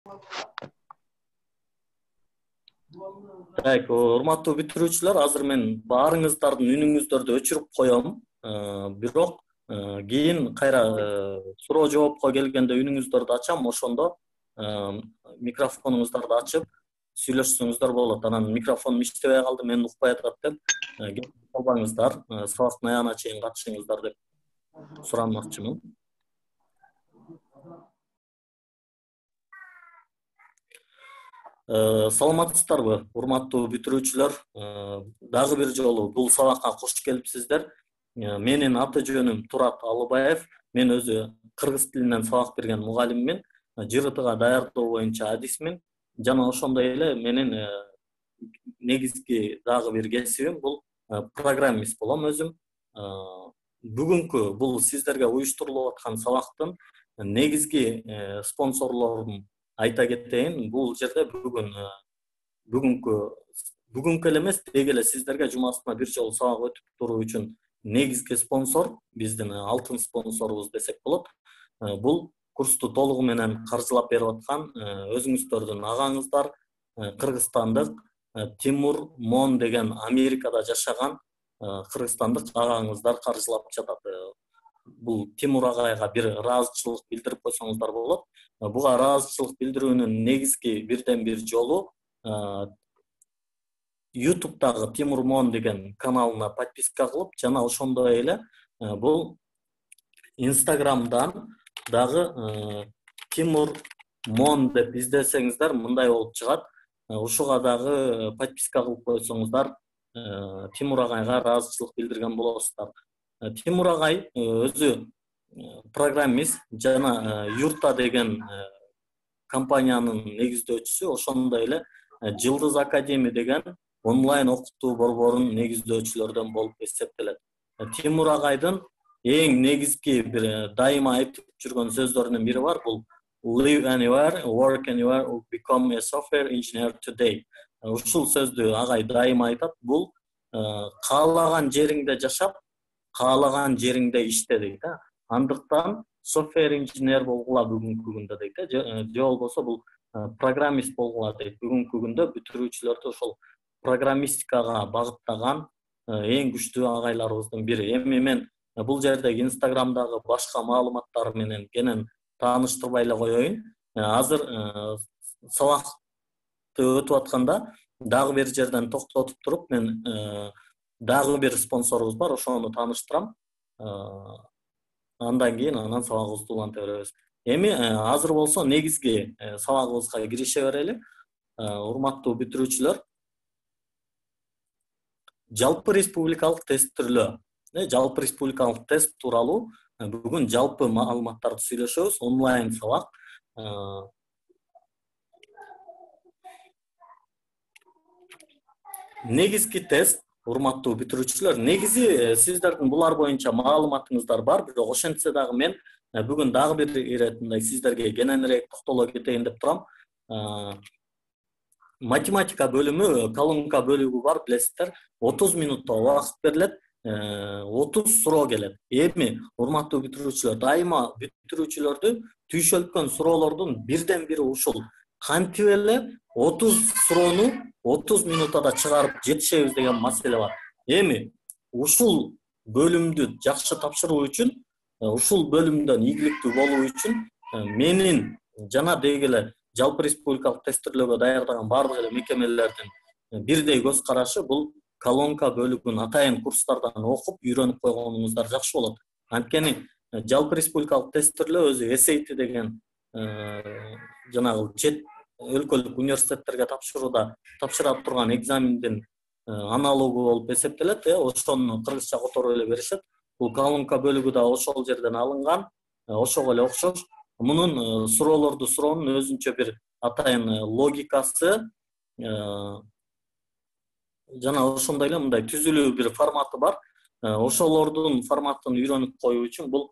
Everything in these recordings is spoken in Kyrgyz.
Так, урматтуу бүтүрүүчүлөр, азыр мен баарыңыздардын үнүңүздөрдү өчүрүп коем. Бирок кийин кайра суроо жоопко келгенде үнүңүздөрдү ачам, ошондо микрофонуңуздарды ачып сүйлөшсөңүздөр болот. Анан микрофонум иштебей калды, мен укпай атат деп кетип калбаңыздар, сабактын аягына чейин катышыңыздар деп суранмакчымын. Саламатсыздарбы, урматтуу бүтүрүүчүлөр? Дагы бир жолу бул сабакка кош келипсиздер. Менин аты жөнүм Турат Алыбаев. Мен өзү кыргыз тилинен сабак берген мугалиммин. ЖРТга даярдоо боюнча адисмин. Жана ошондой эле менин негизги дагы бир кесибим бул программист болом өзүм. Бүгүнкү бул сиздерге уюштурулуп аткан сабактын негизги спонсорлорун айта кетейин. Бул жерде бүгүнкү эле эмес, деги эле сиздерге жумасына бир жолу сабак өтүп туруу үчүн негизги спонсор, биздин алтын спонсорубуз десек болот. Бул курсту толугу менен каржылап берип аткан өзүңүздөрдүн агаңыздар, кыргызстандык Тимур Мон деген Америкада жашаган кыргызстандык агаңыздар каржылап жатат. Бул Тимур агайга бир ыраазычылык билдирип койсоңуздар болот. Буга ыраазычылык билдирүүнүн негизги бирден бир жолу YouTube'дагы Тимур Мон деген каналына подписка кылып, жана ошондой эле бул Instagram'дан дагы Тимур Мон деп издесеңиздер мындай болуп чыгат. Ушуга дагы подписка кылып койсоңуздар Тимур агайга ыраазычылык билдирген болосуздар. Тимур агай өзү программист жана Юрта деген компаниянын негиздөөчүсү, ошондой эле Жылдыз Академи деген онлайн окутуу борборунун негиздөөчүлөрдөн болуп эсептелет. Тимур агайдын эң негизги бир дайыма айтып жүргөн сөздөрүнүн бири бар, бул Live anywhere, work anywhere, become a software engineer today. Ушул сөздү агай дайыма айтат. Бул каалаган жериңде жашап, каалаган жериңде иште дейт. Андыктан software engineer болгула бүгүнкү күндө дейт. Же болбосо бул программист болгула дейт. Бүгүнкү күндө бүтүрүүчүлөрдү ошол программистикага багыттаган эң күчтүү агайларыбыздын бири. Эми мен бул жердеги Instagram'дагы башка маалыматтар менен кенен тааныштырбай эле коеюн. Азыр сабакты өтүп атканда дагы бир жерден токтотуп туруп мен дагы бир спонсорубуз бар, ошону тааныштырам. Андан кийин анан сабагыбызды уланта беребиз. Эми азыр болсо негизги сабагыбызга кирише берели. Урматтуу бүтүрүүчүлөр, жалпы республикалык тесттирлөө. Жалпы республикалык тест тууралуу бүгүн жалпы маалыматтарды сүйлөшөбүз. Онлайн сабак. Негизги тест, урматтуу бүтүрүүчүлөр, негизи сиздердин булар боюнча маалыматыңыздар бар, бирок ошентсе дагы мен бүгүн дагы бир иретинде сиздерге кененирээк токтоло кетейин деп турам. Математика бөлүмү, колонка бөлүгү бар, билесиздер. 30 минутта убакыт берилет, 30 суроо келет. Эми урматтуу бүтүрүүчүлөр, дайыма бүтүрүүчүлөрдү түйшөлткөн суроолордун бирден бири ушул. Кантип эле 30 суроону 30 минутада чыгарып жетишебиз деген маселе бар. Эми ушул бөлүмдү жакшы тапшыруу үчүн, ушул бөлүмдөн ийгиликтүү болуу үчүн менин жана деги эле жалпы республикалык тесттирлөөгө даярдаган бардык эле мекемелердин бирдей көз карашы бул колонка бөлүгүн атайын курстардан окуп үйрөнүп койгонуңуздар жакшы болот. Анткени жалпы республикалык тесттирлөө өзү SAT деген жанагы чет өлкөлүк университеттерге тапшыра турган экзамендин аналогу болуп эсептелет. Ошону кыргызча которуп эле беришет. Бул колонка бөлүгү да ошол жерден алынган, ошого эле окшош. Мунун суроолорду суроонун өзүнчө бир атайын логикасы жана ошондой эле мындай түзүлүү бир форматы бар. Ошолордун форматын үйрөнүп коюу үчүн бул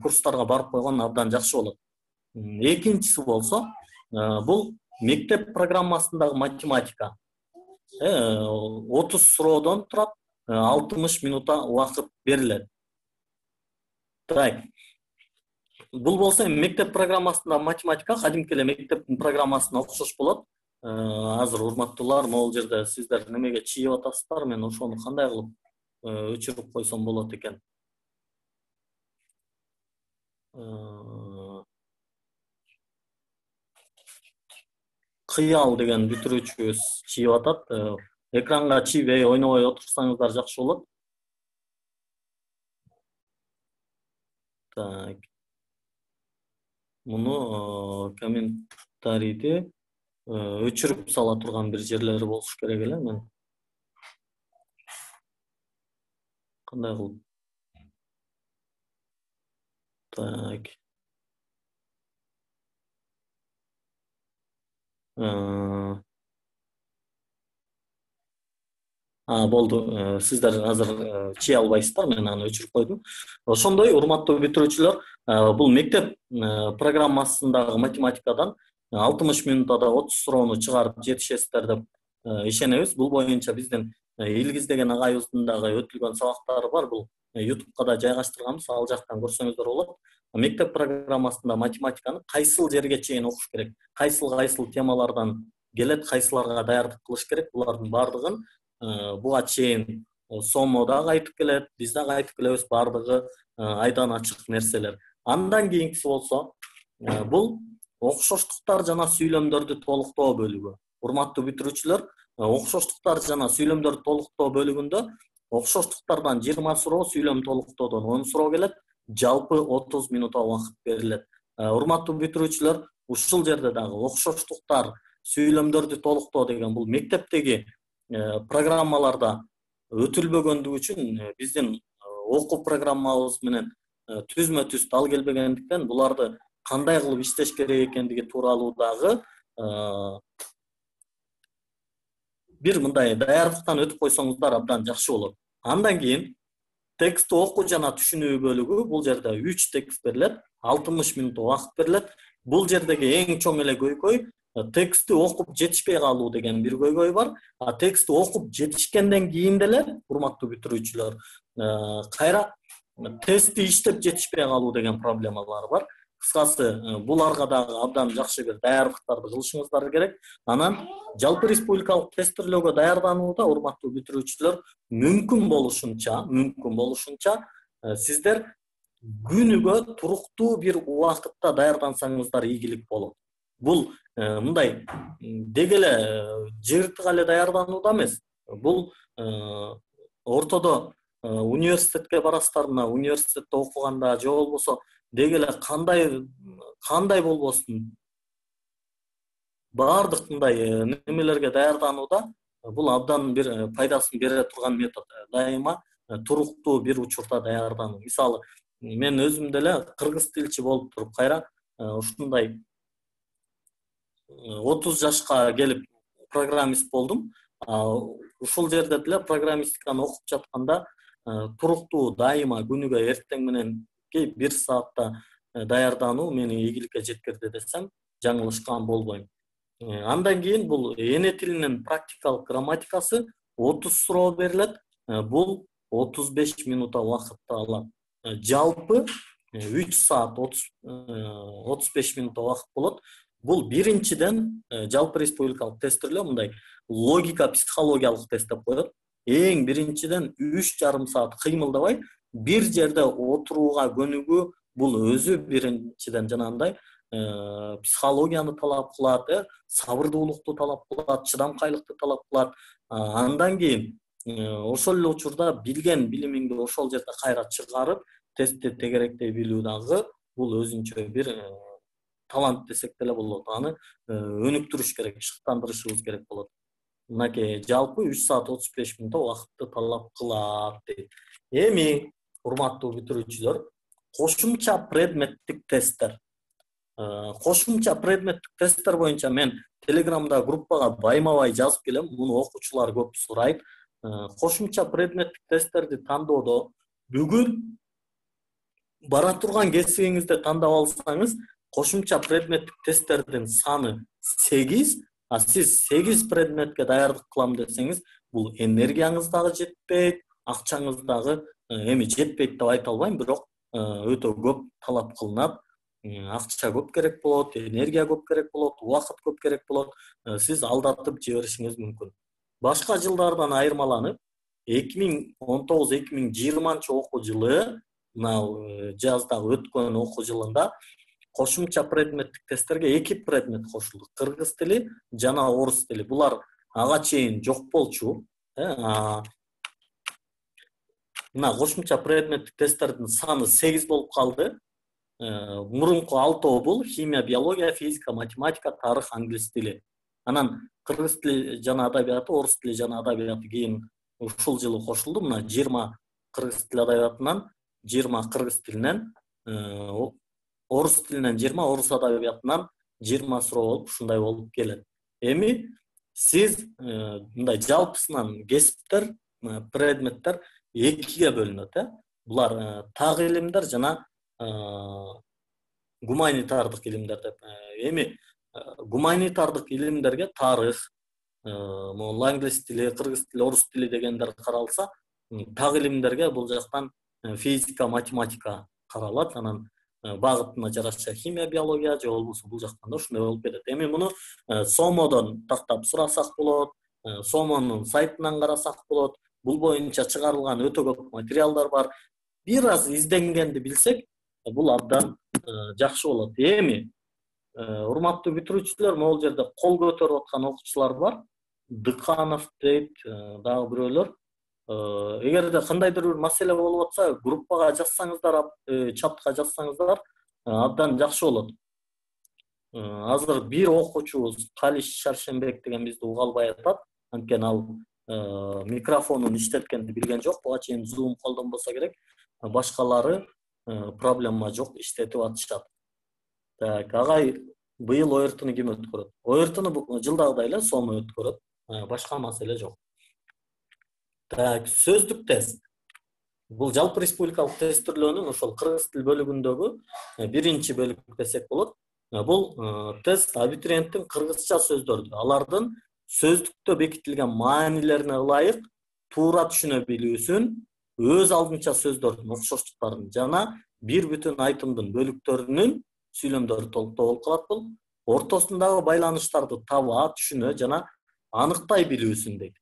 курстарга барып койгон абдан жакшы болот. Экинчиси болсо, бул мектеп программасындагы математика. 30 суроодон турат, 60 минутта убакыт берилет. Так. Бул болсо мектеп программасында математика кадимки эле мектептин программасына окшош болот. Азыр урматтуулар, могул жерде сиздер немеге чийип атасыздар, мен ошону кандай кылып өчүрүп койсом болот экен. Кыял деген бүтүрүүчүбүз чийип атат. Экранга чийбей, ойнобой отурсаңыздар жакшы болот. Так. Муну комментарийди өчүрүп сала турган бир жерлери болуш керек эле. Мен кандай кылып? Так. Болду. Сиздер азыр чий албайсыздар, мен аны өчүрүп койдум. Ошондой, урматтуу бүтүрүүчүлөр, бул мектеп программасындагы математикадан 60 минутада 30 суроону чыгарып жетишесиздер деп ишенебиз. Бул боюнча биздин Илгиз деген агайыбыздын дагы өтүлгөн сабактары бар. Бул YouTube'га да жайгаштырганбыз, ал жактан көрсөңүздөр болот. Мектеп программасында математиканы кайсыл жерге чейин окуш керек, кайсыл темалардан келет, кайсыларга даярдык кылыш керек, булардын баардыгын буга чейин Сомо дагы айтып келет, биз дагы айтып келебиз, баардыгы айдан ачык нерселер. Андан кийинкиси болсо, бул окшоштуктар жана сүйлөмдөрдү толуктоо бөлүгү. Урматтуу бүтүрүүчүлөр, окшоштуктар жана сүйлөмдөрдү толуктоо бөлүгүндө окшоштуктардан 20 суроо, сүйлөм толуктоодон 10 суроо келет. Жалпы 30 минутта убакыт берилет. Урматтуу бүтүрүүчүлөр, ушул жерде дагы окшоштуктар, сүйлөмдөрдү толуктоо деген бул мектептеги программаларда өтүлбөгөндүгү үчүн биздин окуу программабыз менен түзмө түз тал келбегендиктен буларды кандай кылып иштеш керек экендиги тууралуу дагы бир мындай даярдыктан өтүп койсоңуздар абдан жакшы болот. Андан кийин текстти окуу жана түшүнүү бөлүгү, бул жерде 3 текст берилет, 60 минут убакыт берилет. Бул жердеги эң чоң эле көйгөй текстти окуп жетишпей калуу деген бир көйгөй бар. Текстти окуп жетишкенден кийин деле, урматтуу бүтүрүүчүлөр, кайра тестти иштеп жетишпей калуу деген проблемалар бар. Кыскасы, буларга дагы абдан жакшы бир даярдыктарды кылышыңыздар керек. Анан жалпы республикалык тестирлөөгө даярданууда, урматтуу бүтүрүүчүлөр, мүмкүн болушунча сиздер күнүгө туруктуу бир убакытта даярдансаңыздар ийгилик болот. Бул мындай деги эле жыртык эле даярданууда эмес. Бул ортодо университетке барасыздар, мына университетте окуганда же болбосо деги эле кандай болбосун баардык мындай немелерге даярданууда бул абдан бир пайдасын бере турган метод. Дайыма туруктуу бир учурда даярдануу. Мисалы, мен өзүм деле кыргыз тилчи болуп туруп кайра ушундай 30 жашка келип программист болдум. Ушул жерде деле программистиканы окуп жатканда туруктуу дайыма күнүгө эртең менен 1 саатта даярдануу мени ийгиликке жеткирди десем жаңылышкан болбойм. Андан кийин бул эне тилинин практикалык грамматикасы 30 суроо берилет. Бул 35 минутта убакытты алат. Жалпы 3 саат 35 минутта убакыт болот. Бул биринчиден жалпы республикалык тестирлөө мындай логика психологиялык тест деп коет. Эң биринчиден 3,5 саат кыймылдабай бир жерде отурууга көнүгүү, бул өзү биринчиден жанагындай психологияны талап кылат, сабырдуулукту талап кылат, чыдамкайлыкты талап кылат. Андан кийин ошол эле учурда билген билимиңди ошол жерде кайра чыгарып, тестти тегеректей билүү дагы бул өзүнчө бир талант десек деле болот. Аны өнүктүрүш керек, шыктандырышыбыз керек болот. Мынакей жалпы 3 саат 35 минутта убакытты талап кылат дейт. Эми, урматтуу бүтүрүүчүлөр, кошумча предметтик тесттер. Кошумча предметтик тесттер боюнча мен Телеграмда группага байма-бай жазып келем. Муну окуучулар көп сурайт. Кошумча предметтик тесттерди тандоодо бүгүн бара турган кесибиңизди тандап алсаңыз, кошумча предметтик тесттердин саны 8, сиз 8 предметке даярдык кылам десеңиз, бул энергияңыз дагы жетпейт, акчаңыз дагы эми жетпейт деп айта албайм, бирок өтө көп талап кылынат. акча көп керек болот, энергия көп керек болот, убакыт көп керек болот. Сиз алдатып жиберишиңиз мүмкүн. Башка жылдардан айырмаланып, 2019-2020 окуу жылы, мына жаздагы өткөн окуу жылында кошумча предметтик тесттерге 2 предмет кошулду. Кыргыз тили жана орус тили. Булар ага чейин жок болчу. Мына кошумча предметтик тесттердин саны 8 болуп калды. Мурунку 6 бул химия, биология, физика, математика, тарых, англис тили. Анан кыргыз тили жана адабияты, орус тили жана адабияты кийин ушул жылы кошулду. Мына 20 кыргыз тили адабиятынан, 20 кыргыз тилинен, орус тилинен 20, орус адабиятынан 20 суроо болуп, ушундай болуп келет. Эми сиз мындай жалпысынан кесиптер, предметтер 2-ге бөлүнөт. Булар так илимдер жана гуманитардык илимдер деп. Эми гуманитардык илимдерге тарых, англис тили, кыргыз тили, орус тили дегендер каралса, так илимдерге бул жактан физика, математика каралат. Анан багытына жараша химия, биология же болбосо бул жактан да ушундай болуп кетет. Эми муну сомодон тактап сурасак болот, сомонун сайтынан карасак болот. Бул боюнча чыгарылган өтө көп материалдар бар. Бир аз изденгенди билсек, бул абдан жакшы болот. Эми урматтуу бүтүрүүчүлөр, могул жерде кол көтөрүп аткан окуучулар бар. Дыканов дейт, дагы бирөөлөр. Эгерде кандайдыр бир маселе болуп атса, группага жазсаңыздар, чатка жазсаңыздар, абдан жакшы болот. Азыр бир окуучубуз Калиш Шаршембек деген бизди уга албай атат. Анткени ал микрофонун иштеткенди билген жок. Буга чейин Zoom колдонбосо керек. Башкалары проблема жок, иштетип атышат. Так, агай быйыл ОРТны ким өткөрөт? ОРТны жылдагыдай эле Сомо өткөрөт. Башка маселе жок. Так, сөздүк тест. Бул жалпы республикалык тестирлөөнүн ошол кыргыз тил бөлүгүндөгү биринчи бөлүк десек болот. Бул тест абитуриенттин кыргызча сөздөрдү, алардын сөздүктө бекитилген маанилерине ылайык туура түшүнө билүүсүн, өз алдынча сөздөрдүн окшоштуктарын жана бир бүтүн айтымдын бөлүктөрүнүн сүйлөмдөрү толуктоо болуп калат. Бул ортосундагы байланыштарды таба, түшүнө жана аныктай билүүсүн дейт.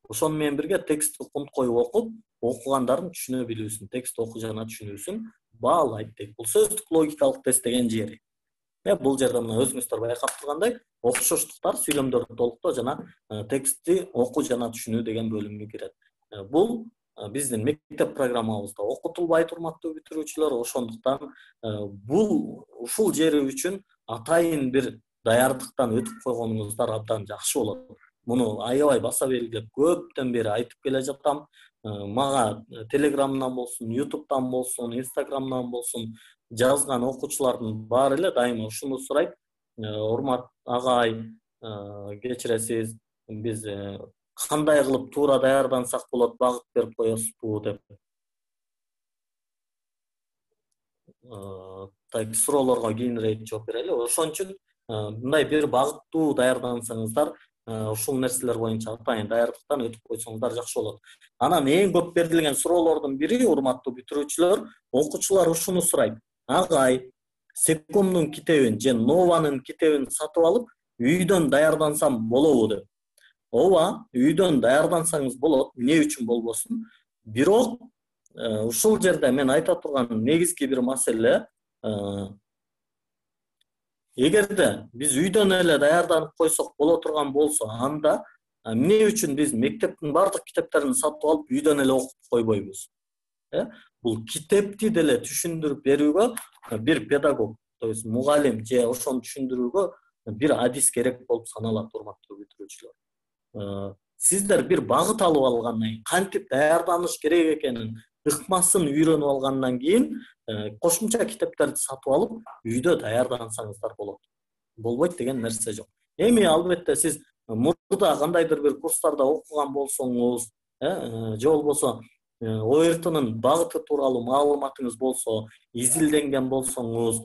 Ошону менен бирге текстти кунт коюп окуп, окугандарын түшүнө билүүсүн, текст окуу жана түшүнүүсүн баалайт дейт. Бул сөздүк логикалык тест деген жери. Бул жерде мына өзүңүздөр байкап тургандай, окшоштуктар, сүйлөмдөрдү толуктоо жана текстти окуу жана түшүнүү деген бөлүмгө кирет. Бул биздин мектеп программабызда окутулбайт, урматтуу бүтүрүүчүлөр. Ошондуктан бул ушул жери үчүн атайын бир даярдыктан өтүп койгонуңуздар абдан жакшы болот. Муну аябай баса белгилеп көптөн бери айтып келе жатам. Мага Телеграмдан болсун, Ютубтан болсун, Инстаграмдан болсун жазган окуучулардын баары эле дайыма ушуну сурайт. Урмат агай, кечиресиз, биз кандай кылып туура даярдансак болот, багыт берип коесузбу деп. Так, суроолорго кийинирээк жооп берели. Ошон үчүн мындай бир багыттуу даярдансаңыздар, ушул нерселер боюнча атайын даярдыктан өтүп койсоңуздар жакшы болот. Анан эң көп берилген суроолордун бири, урматтуу бүтүрүүчүлөр, окуучулар ушуну сурайт. Агай, Секумдун китебин же Нованын китебин сатып алып, үйдөн даярдансам болобу деп. Ооба, үйдөн даярдансаңыз болот, эмне үчүн болбосун. Бирок ушул жерде мен айта турган негизги бир маселе, эгерде биз үйдөн эле даярданып койсок боло турган болсо, анда эмне үчүн биз мектептин бардык китептерин сатып алып үйдөн эле окуп койбойбуз? Бул китепти деле түшүндүрүп берүүгө бир педагог, то есть мугалим же ошону түшүндүрүүгө бир адис керек болуп саналат, урматтуу бүтүрүүчүлөр. Сиздер бир багыт алып алгандан кийин, кантип даярданыш керек экенин ыкмасын үйрөнүп алгандан кийин, кошумча китептерди сатып алып, үйдө даярдансаңыздар болот. Болбойт деген нерсе жок. Эми албетте сиз мурда кандайдыр бир курстарда окуган болсоңуз, же болбосо ОРТнын багыты тууралуу маалыматыңыз болсо, изилденген болсоңуз,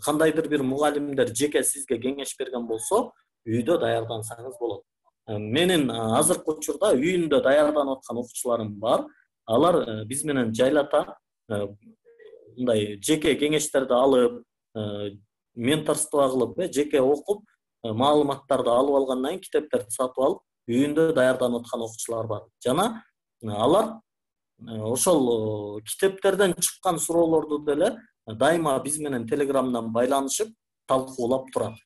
кандайдыр бир мугалимдер жеке сизге кеңеш берген болсо, үйдө даярдансаңыз болот. Менин азыркы учурда үйүндө даярданып аткан окуучуларым бар. Алар биз менен жайлата мындай жеке кеңештерди алып, менторство кылып, жеке окуп, маалыматтарды алып алгандан кийин китептерди сатып алып, үйүндө даярданып аткан окуучулар бар. Жана алар ошол китептерден чыккан суроолорду деле дайыма биз менен Телеграмдан байланышып, талкуулап турат.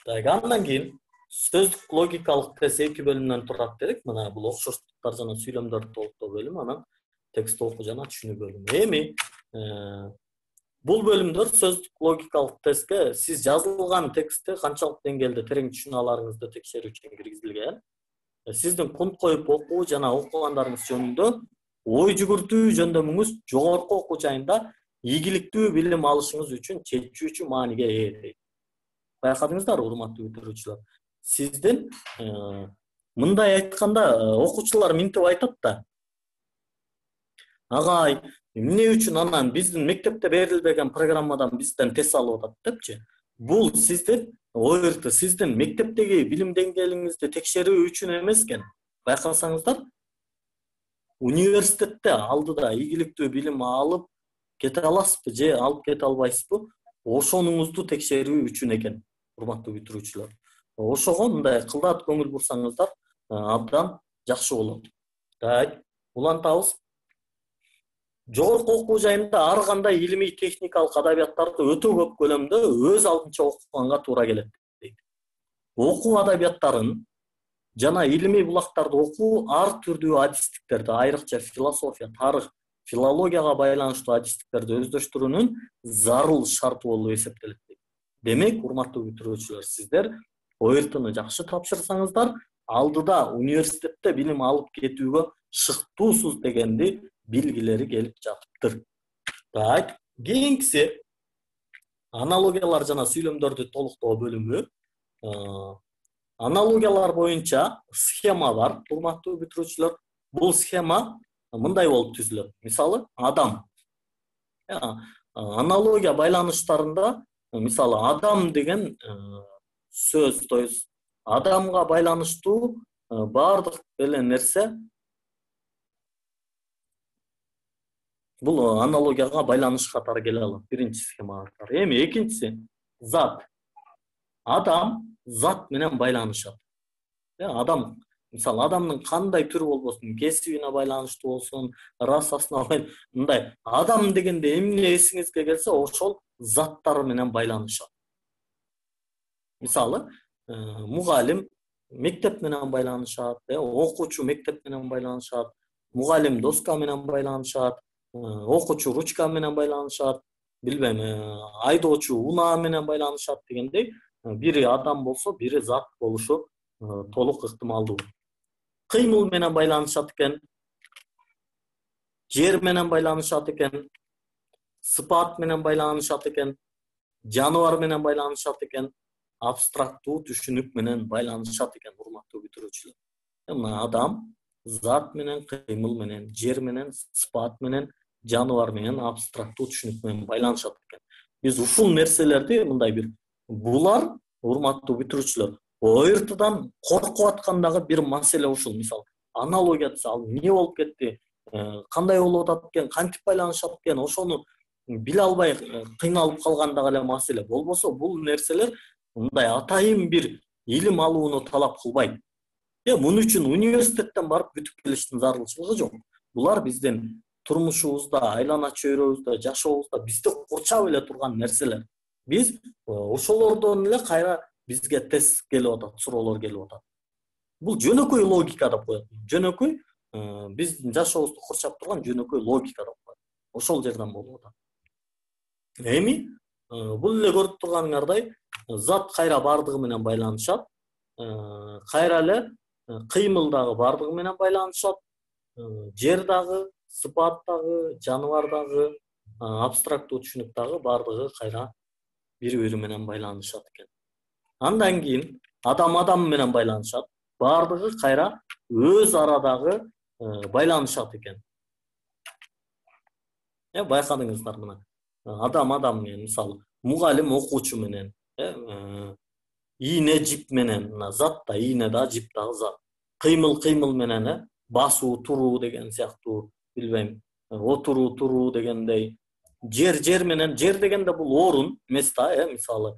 Андан кийин сөздүк логикалык тест 2 бөлүмдөн турат дедик. Мына бул окшоштуктар жана сүйлөмдөрдү толуктоо бөлүмү, анан текст окуу жана түшүнүү бөлүмү. Эми бул бөлүмдөр сөздүк логикалык тестке сиз жазылган текстти канчалык деңгээлде терең түшүнө аларыңызды текшерүү үчүн киргизилген. Сиздин кунт коюп окуу жана окугандарыңыз жөнүндө ой жүгүртүү жөндөмүңүз жогорку окуу жайында ийгиликтүү билим алышыңыз үчүн чечүүчү мааниге ээ. Байкадыңыздар, урматтуу бүтүрүүчүлөр. Сиздин мындай айтканда окуучулар минтип айтат да. Агай, эмне үчүн анан биздин мектепте берилбеген программадан бизден тест алып атат депчи. Бул сиздин ойырты, сиздин мектептеги билим деңгээлиңизди текшерүү үчүн эмес экен. Байкасаңыздар, университетте алдыда ийгиликтүү билим алып кете аласызбы же алып кете албайсызбы? Ошонуңузду текшерүү үчүн экен, урматтуу бүтүрүүчүлөр. Ошого мындай кылдат көңүл бурсаңыздар, абдан жакшы болот. Улантабыз. Жогорку окуу жайында ар кандай илимий техникалык адабияттарды өтө көп көлөмдө өз алдынча окуганга туура келет дейт. Окуу адабияттарын жана илимий булактарды окуу ар түрдүү адистиктерди, айрыкча философия, тарых, филологияга байланыштуу адистиктерди өздөштүрүүнүн зарыл шарты болуп эсептелет. Демек, урматтуу бүтүрүүчүлөр, сиздер ойыртыны жакшы тапшырсаңыздар, алдыда университетте билим алып кетүүгө шыктуусуз дегенди билгилери келип жатыптыр. Кийинкиси аналогиялар жана сүйлөмдөрдү толуктоо бөлүмү. Аналогиялар боюнча схема бар, урматтуу бүтүрүүчүлөр. Бул схема мындай болуп түзүлөт. Мисалы, адам. Аналогия байланыштарында, мисалы, адам деген сөз, то есть адамга байланыштуу бардык эле нерсе бул аналогияга байланыш катары келе алат. Биринчи схема катары. Эми экинчиси зат. Адам зат менен байланышат. Адам, мисалы, адамдын кандай түрү болбосун, кесибине байланыштуу болсун, расасына, мындай адам дегенде эмне эсиңизге келсе, ошол заттар менен байланышат. Мисалы, мугалим мектеп менен байланышат, окуучу мектеп менен байланышат, мугалим доска менен байланышат, окуучу ручка менен байланышат, билбейм, айдоочу унаа менен байланышат дегендей, бири адам болсо, бири зат болушу толук ыктымалдуу. Кыймыл менен байланышат экен, жер менен байланышат экен, сыпат менен байланышат экен, жаныбар менен байланышат экен, абстрактуу түшүнүк менен байланышат экен, урматтуу бүтүрүүчүлөр. Мына адам зат менен, кыймыл менен, жер менен, сыпат менен, жаныбар менен, абстрактуу түшүнүк менен байланышат экен. Биз ушул нерселерди мындай бир булар, урматтуу бүтүрүүчүлөр, ойыртыдан коркуп аткандагы бир маселе ушул. Мисалы, аналогия десе, ал эмне болуп кетти, кандай болуп атат экен, кантип байланышат экен, ошону биле албай кыйналып калгандагы эле маселе. Болбосо бул нерселер мындай атайын бир илим алууну талап кылбайт. Муну үчүн университеттен барып бүтүп келиштин зарылчылыгы жок. Булар биздин турмушубузда, айлана чөйрөбүздө, жашообузда бизди курчап эле турган нерселер. Биз ошолордон эле кайра бизге тест келип атат, суроолор келип атат. Бул жөнөкөй логика деп коет. Жөнөкөй биздин жашообузду курчап турган жөнөкөй логика деп коет. Ошол жерден болуп атат. Эми бул эле көрүп турганыңардай, зат кайра бардыгы менен байланышат, кайра эле кыймыл дагы бардыгы менен байланышат, жер дагы, сыпат дагы, жаныбар дагы, абстрактуу түшүнүк дагы бардыгы кайра бири-бири менен байланышат экен. Андан кийин адам менен байланышат, бардыгы кайра өз арадагы байланышат экен. Байкадыңыздар, мына адам менен, мисалы, мугалим окуучу менен, ийне жип менен, мына зат да, ийне да, жип дагы зат. Кыймыл менен, басуу, туруу деген сыяктуу, билбейм, отуруу, туруу дегендей, жер менен, жер дегенде бул орун, места, мисалы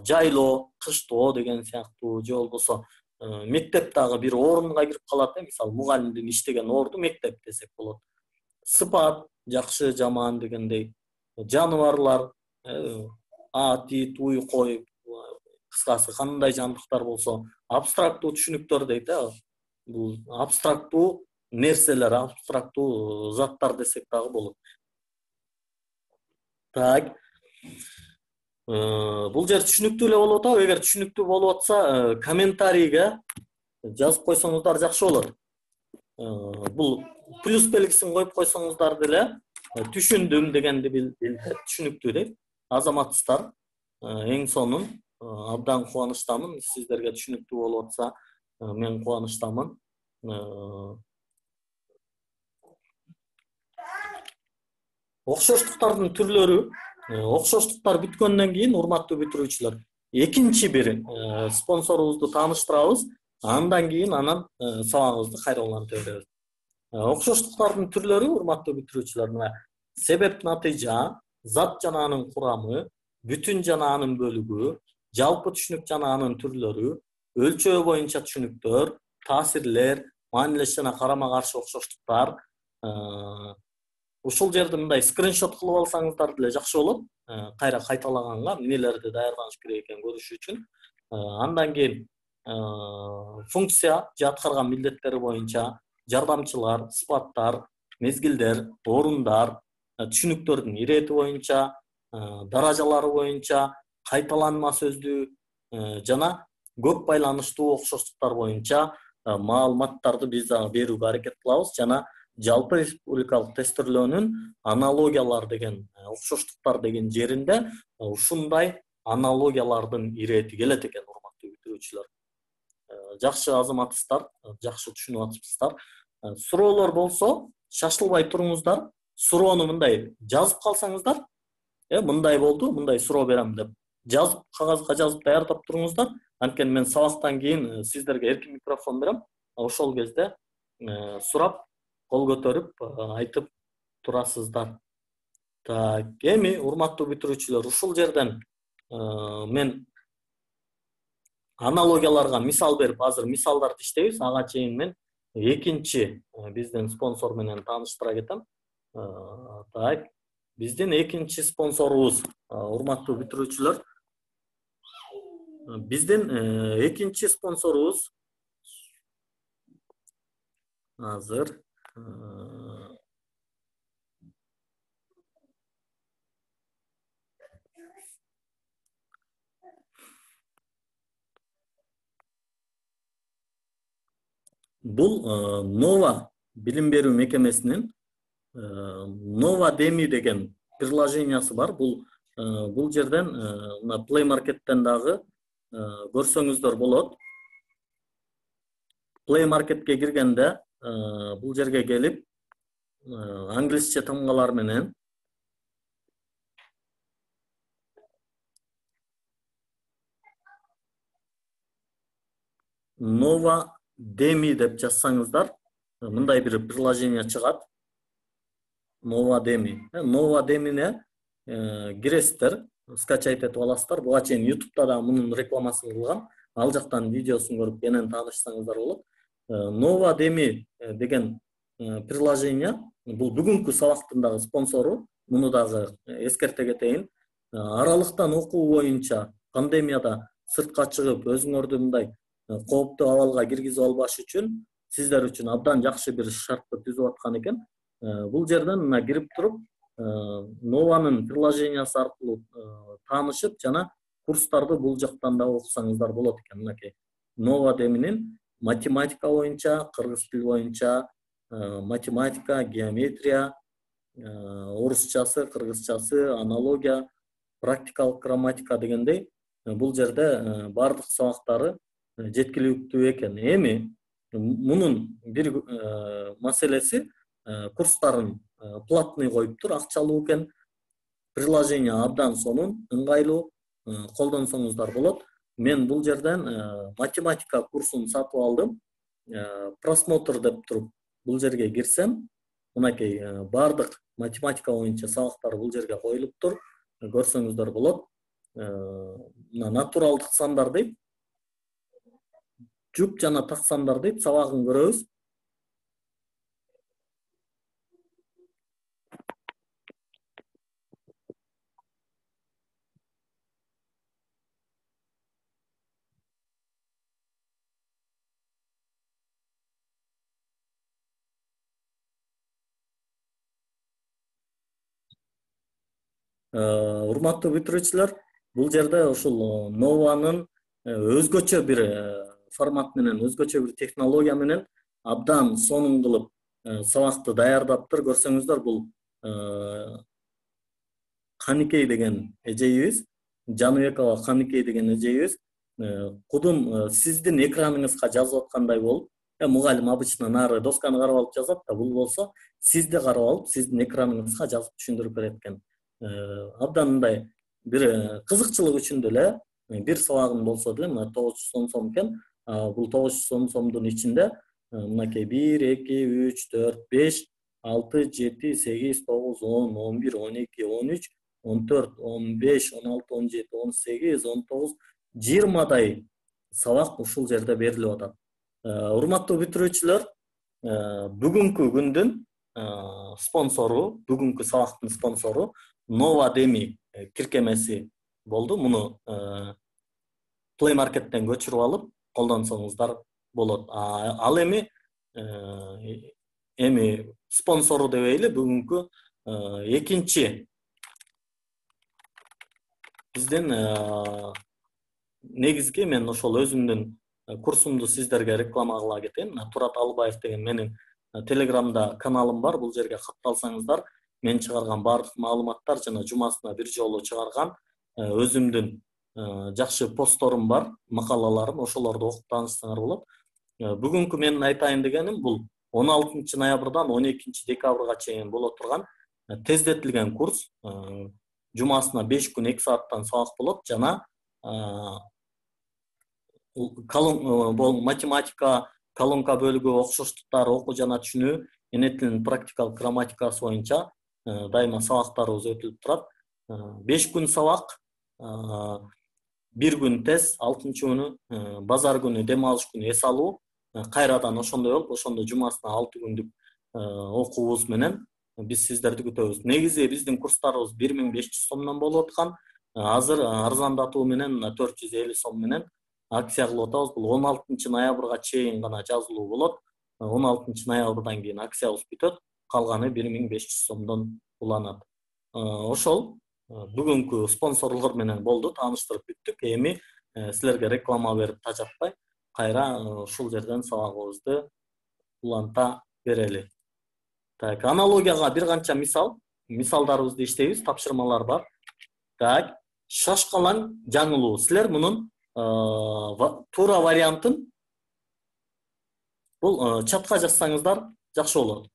жайлоо, кыштоо деген сыяктуу, же болбосо мектеп дагы бир орунга кирип калат, мисалы мугалимдин иштеген орду мектеп десек болот. Сыпат, жакшы, жаман дегендей, жаныбарлар, ат, ит, уй, кой, кыскасы кандай жандыктар болсо, абстрактуу түшүнүктөр дейт, бул абстрактуу нерселер, абстрактуу заттар десек дагы болот. Так, бул жер түшүнүктүү эле болуп атабы? Эгер түшүнүктүү болуп атса, комментарийге жазып койсоңуздар жакшы болот. Бул плюс белгисин коюп койсоңуздар деле түшүндүм дегенди билдирет, түшүнүктүү дейт. Азаматсыздар, эң сонун абдан кубанычтамын. Сиздерге түшүнүктүү болуп атса, мен кубанычтамын. Окшоштуктардын түрлөрү, окшоштуктар бүткөндөн кийин, урматтуу бүтүрүүчүлөр, экинчи бир спонсорубузду тааныштырабыз. Андан кийин анан сабагыбызды кайра уланта беребиз. Окшоштуктардын түрлөрү, урматтуу бүтүрүүчүлөр, мына себеп натыйжа, зат жана анын курамы, бүтүн жана анын бөлүгү, жалпы түшүнүк жана анын түрлөрү, өлчөө боюнча түшүнүктөр, таасирлер, маанилеш жана карама каршы окшоштуктар. Ушул жерди мындай скриншот кылып алсаңыздар деле жакшы болот. Кайра кайталаганга эмнелерди даярданыш керек экенин көрүш үчүн. Андан кийин функция же аткарган милдеттери боюнча жардамчылар, сыпаттар, мезгилдер, орундар, түшүнүктөрдүн ирети боюнча, даражалары боюнча, кайталанма сөздүү жана көп байланыштуу окшоштуктар боюнча маалыматтарды биз дагы берүүгө аракет кылабыз. Жана жалпы республикалык тестирлөөнүн аналогиялар деген, окшоштуктар деген жеринде ушундай аналогиялардын ирети келет экен, урматтуу бүтүрүүчүлөр. Жакшы азаматсыздар, жакшы түшүнүп атыпсыздар. Суроолор болсо шашылбай туруңуздар. Суроону мындай жазып калсаңыздар, мындай болду, мындай суроо берем деп жазып, кагазга жазып даярдап туруңуздар. Анткени мен сабактан кийин сиздерге эркин микрофон берем. Ошол кезде сурап, кол көтөрүп айтып турасыздар. Так, эми урматтуу бүтүрүүчүлөр, ушул жерден мен аналогияларга мисал берип, азыр мисалдарды иштейбиз. Ага чейин мен экинчи биздин спонсор менен тааныштыра кетем. Так, биздин экинчи спонсорубуз, урматтуу бүтүрүүчүлөр, биздин экинчи спонсорубуз азыр бул Nova билим берүү мекемесинин Nova Demi деген приложениясы бар. Бул жерден Play Market'ten дагы көрсөңүздөр болот. Play Market'ке киргенде бул жерге келип, англисче тамгалар менен Nova Demi деп жазсаңыздар, мындай бир приложение чыгат. Nova Demi. Nova Demi'не киресиздер, скачать этип аласыздар. Буга чейин YouTube'да да мунун рекламасын кылгам. Ал жактан видеосун көрүп кенен таанышсаңыздар болот. Nova Demi деген приложение бул бүгүнкү сабактын дагы спонсору. Муну дагы эскерте кетейин. Аралыктан окуу боюнча пандемияда сыртка чыгып, өзүңөрдү мындай кооптуу абалга киргизип албаш үчүн сиздер үчүн абдан жакшы бир шартты түзүп аткан экен. Бул жерден мына кирип туруп, Nova'нын приложениясы аркылуу таанышып, жана курстарды бул жактан да окусаңыздар болот экен. Мынакей Nova Demi'нин математика боюнча, кыргыз тили боюнча, математика, геометрия, орусчасы, кыргызчасы, аналогия, практикалык грамматика дегендей бул жерде бардык сабактары жеткиликтүү экен. Эми мунун бир маселеси, курстарын платный коюптур, акчалуу экен. Приложение абдан сонун, ыңгайлуу, колдонсоңуздар болот. Мен бул жерден математика курсун сатып алдым. Просмотр деп туруп бул жерге кирсем, мынакей бардык математика боюнча сабактар бул жерге коюлуптур. Көрсөңүздөр болот. Мына натуралдык сандар дейт. Жуп жана так сандар дейт. Сабагын көрөбүз. Урматтуу бүтүрүүчүлөр, бул жерде ушул Нованын өзгөчө бир формат менен, өзгөчө бир технология менен абдан сонун кылып сабакты даярдаптыр. Көрсөңүздөр, бул Каникей деген эжейибиз, Жаныбекова Каникей деген эжейибиз кудум сиздин экраныңызга жазып аткандай болуп, мугалим обычно нары досканы карап алып жазат да, бул болсо сизди карап алып, сиздин экраныңызга жазып түшүндүрүп берет экен. Абдан мындай бир кызыкчылык үчүн деле бир сабагым болсо деле 910 сом экен. Бул 910 сомдун ичинде мынакей 1, 2, 3, 4, 5, 6, 7, 8, 9, 10, 11, 12, 13, 14, 15, 16, 17, 18, 19, 20дай сабак ушул жерде берилип атат. Урматтуу бүтүрүүчүлөр, бүгүнкү күндүн спонсору, бүгүнкү сабактын спонсору Nova Demi киркемеси болду. Муну Play Market'ten көчүрүп алып, колдонсоңуздар болот. Ал эми спонсору дебейли, бүгүнкү экинчи биздин негизги, мен ошол өзүмдүн курсумду сиздерге реклама кыла кетейин. Турат Алыбаев деген менин Телеграмда каналым бар. Бул жерге катталсаңыздар, мен чыгарган бардык маалыматтар жана жумасына бир жолу чыгарган өзүмдүн жакшы постторум бар, макалаларым, ошолорду окуп таанышсаңар болот. Бүгүнкү менин айтайын дегеним, бул 16 ноябрдан 12 декабрга чейин боло турган тездетилген курс. Жумасына 5 күн 2 сааттан сабак болот жана математика, колонка бөлүгү, окшоштуктар, окуу жана түшүнүү, эне тилинин практикалык грамматикасы боюнча дайыма сабактарыбыз өтүлүп турат. 5 күн сабак, 1 күн тест, 6-чы күнү базар күнү, дем алыш күнү эс алуу, кайрадан ошондой болуп, ошондо жумасына 6 күндүк окуубуз менен биз сиздерди күтөбүз. Негизи биздин курстарыбыз 1500 сомдон болуп аткан. Азыр арзандатуу менен 450 сом менен акция кылып атабыз. Бул 16 ноябрга чейин гана жазылуу болот. 16 ноябрдан кийин акциябыз бүтөт. Калганы 1500 сомдон уланат. Ошол бүгүнкү спонсорлор менен болду, тааныштырып бүттүк. Эми силерге реклама берип тажатпай, кайра ушул жерден сабагыбызды уланта берели. Так, аналогияга бир канча мисалдарыбызды иштейбиз, тапшырмалар бар. Так, шашкалаң жаңылуу. Силер мунун туура вариантын бул чатка жазсаңыздар жакшы болот.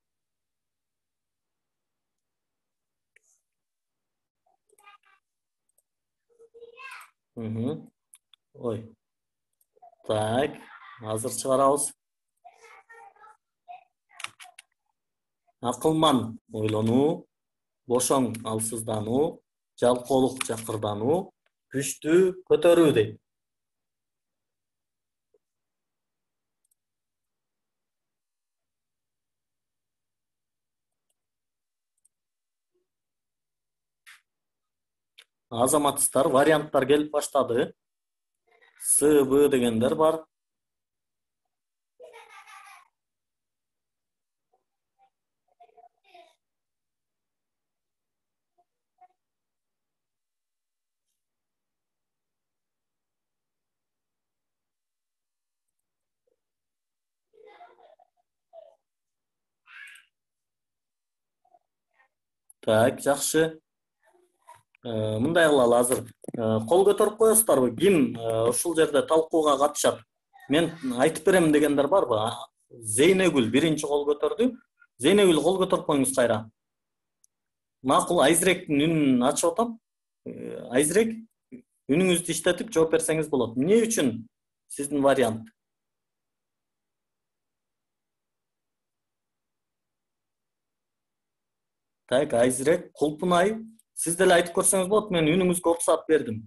Ой. Так, азыр чыгарабыз. Акылман ойлонуу, бошоң алсыздануу, жалкоолук жакырдануу, күчтүү көтөрүү дейт. Азаматсыздар, варианттар келип баштады. С, Б дегендер бар. Так, жакшы. Мындай кылалы, азыр кол көтөрүп коесуздарбы? Ким ушул жерде талкууга катышат? Мен айтып берем дегендер барбы? Зейнегүл биринчи кол көтөрдү. Зейнегүл, кол көтөрүп коюңуз кайра. Макул, Айзиректин үнүн ачып атам. Айзирек, үнүңүздү иштетип жооп берсеңиз болот. Эмне үчүн сиздин вариант? Так, Айзирек, Кулпунай, сиз деле айтып көрсөңүз болот, мен үнүңүзгө уруксат бердим.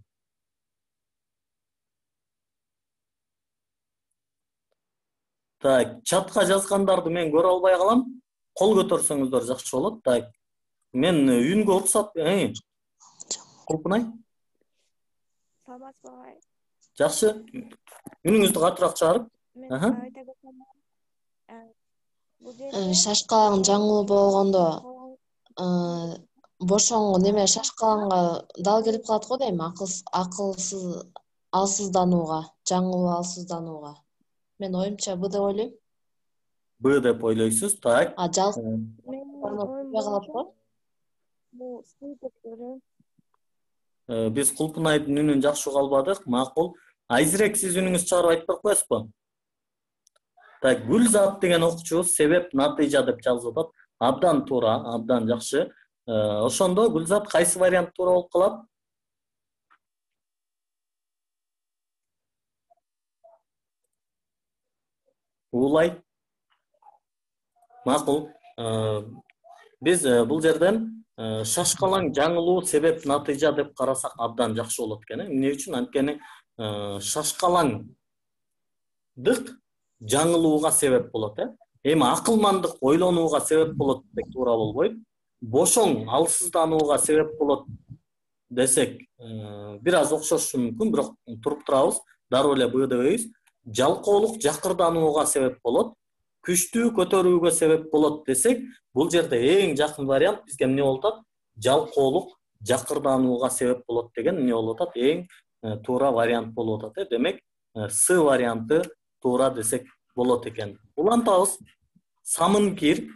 Так, чатка жазгандарды мен көрө албай калам. Кол көтөрсөңүздөр жакшы болот. Так, мен үнгө уруксат, Кулпунай. Саламатсыз бабай. Жакшы. Үнүңүздү катыраак чыгарып. Мен айта кетсем, бул жерде Шашкалаң жаңылуу болгондо бошоңго неме шашкалаңга дал келип калат го дейм, акылсыз алсызданууга, жаңылуу алсызданууга. Мен оюмча бу деп ойлойм. Б деп ойлойсуз. Так. Менин оюм боюнча бул сый деп ойлойм. Биз Кулпунайдын үнүн жакшы уга албадык. Макул. Айзирек, сиз үнүңүздү чыгарып айтып берип коесузбу? Так, Гүлзат деген окуучу себеп натыйжа деп жазып атат. Абдан туура, абдан жакшы. Ошондо Гүлзат кайсы вариант туура болуп калат? Уулай. Макул. Биз бул жерден шашкалаң жаңылуу себеп натыйжа деп карасак абдан жакшы болот экен. Эмне үчүн? Анткени шашкалаңдык жаңылууга себеп болот, Эми акылмандык ойлонууга себеп болот десек туура болбойт. Бошоң алсызданууга себеп болот десек бир аз окшошу мүмкүн, бирок туруп турабыз. Дароо эле Б дебейбиз. Жалкоолук жакырданууга себеп болот. Күчтүү көтөрүүгө себеп болот десек, бул жерде эң жакын вариант бизге эмне болуп атат? Жалкоолук жакырданууга себеп болот деген эмне болуп атат? Эң туура вариант болуп атат. Демек, С варианты туура десек болот экен. Улантабыз. Самын кир.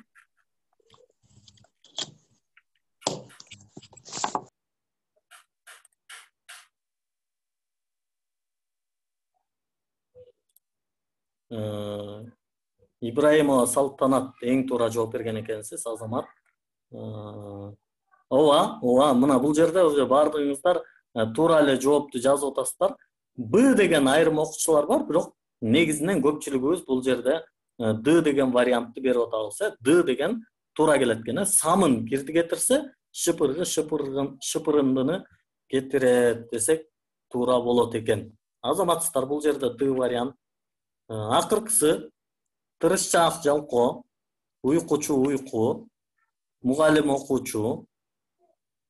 Ибраимова Салтанат эң туура жооп берген экенсиз, Азамат. Ооба, мына бул жерде уже баардыгыңыздар туура эле жоопту жазып атасыздар. Б деген айрым окуучулар бар, бирок негизинен көпчүлүгүбүз бул жерде Д деген вариантты берип атабыз. Д деген туура келет экен. Самын кирди кетирсе, шыпыргы шыпырындыны кетирет десек туура болот экен. Азаматсыздар, бул жерде Д вариант. Акыркысы тырышчаак жалкоо, уйкучу уйку, мугалим окуучу,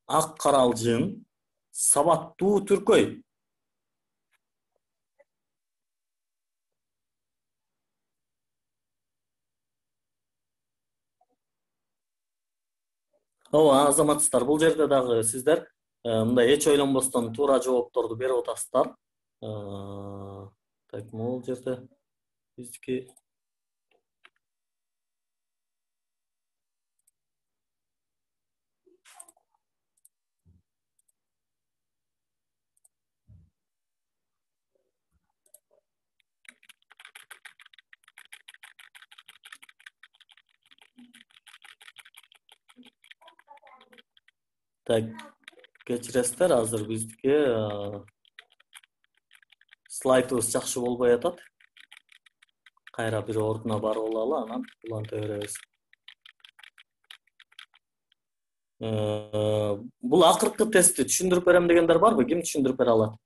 ак каралжын, сабаттуу түркөй. Азаматсыздар, бул жерде дагы сиздер мындай эч ойлонбостон туура жоопторду берип атасыздар. Так, бул жерде биздики Так, кечиресиздер, азыр биздики слайдыбыз жакшы болбой атат. Кайра бир ордуна барып алалы, анан уланта беребиз. Бул акыркы тестти түшүндүрүп берем дегендер барбы? Ким түшүндүрүп бере алат?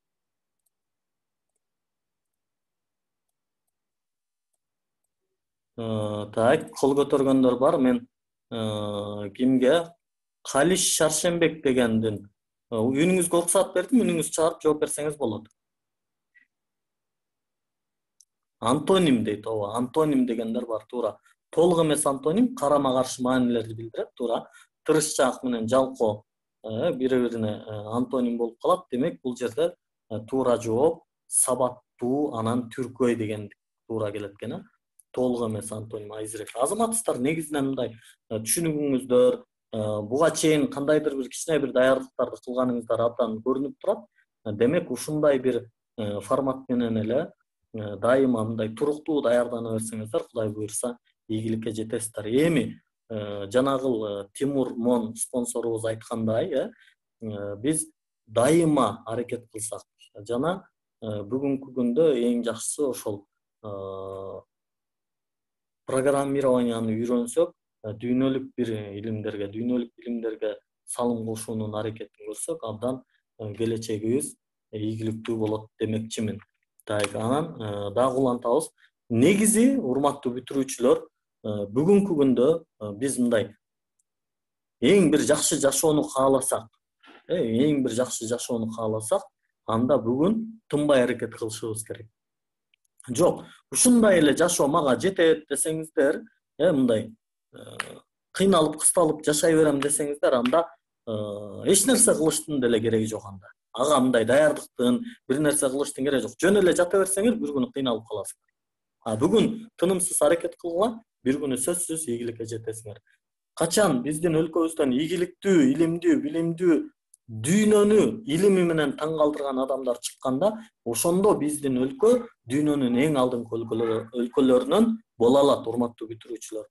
Так, кол көтөргөндөр бар. Мен кимге? Калиш Шаршембек дегендин үнүңүзгө уруксат бердим, үнүңүздү чыгарып жооп берсеңиз болот. Антоним дейт, антоним дегендер бар, туура. Толук эмес антоним карама каршы маанилерди билдирет, туура. Тырышчаак менен жалкоо бири-бирине антоним болуп калат. Демек, бул жерде туура жооп сабаттуу, анан түркөй деген туура келет экен. Толук эмес антоним Айзирек. Азаматсыздар, негизинен мындай түшүнүгүңүздөр, буга чейин кандайдыр бир кичине бир даярдыктарды кылганыңыздар абдан көрүнүп турат. Демек, ушундай бир формат менен эле дайыма мындай туруктуу даярдана берсеңиздер, Кудай буйрса, ийгиликке жетесиздер. Эми жанагыл Тимур Мон спонсорубуз айткандай, биз дайыма аракет кылсак жана бүгүнкү күндө эң жакшысы ошол программированияны үйрөнсөк, дүйнөлүк бир илимдерге, дүйнөлүк билимдерге салым кошуунун аракетин көрсөк, абдан келечегибиз ийгиликтүү болот демекчимин. Так, анан дагы улантабыз. Негизи, урматтуу бүтүрүүчүлөр, бүгүнкү күндө биз мындай эң бир жакшы жашоону кааласак, анда бүгүн тынбай аракет кылышыбыз керек. Жок, ушундай эле жашоо мага жетет десеңиздер, мындай кыйналып, кысталып жашай берем десеңиздер, анда эч нерсе кылыштын деле кереги жок анда. Ага мындай даярдыктын, бир нерсе кылыштын кереги жок. Жөн эле жата берсеңер, бир күнү кыйналып каласыңар. Бүгүн тынымсыз аракет кылгыла, бир күнү сөзсүз ийгиликке жетесиңер. Качан биздин өлкөбүздөн ийгиликтүү, илимдүү, билимдүү, дүйнөнү илими менен таң калтырган адамдар чыкканда, ошондо биздин өлкө дүйнөнүн эң алдыңкы өлкөлөрүнөн боло алат, урматтуу бүтүрүүчүлөр.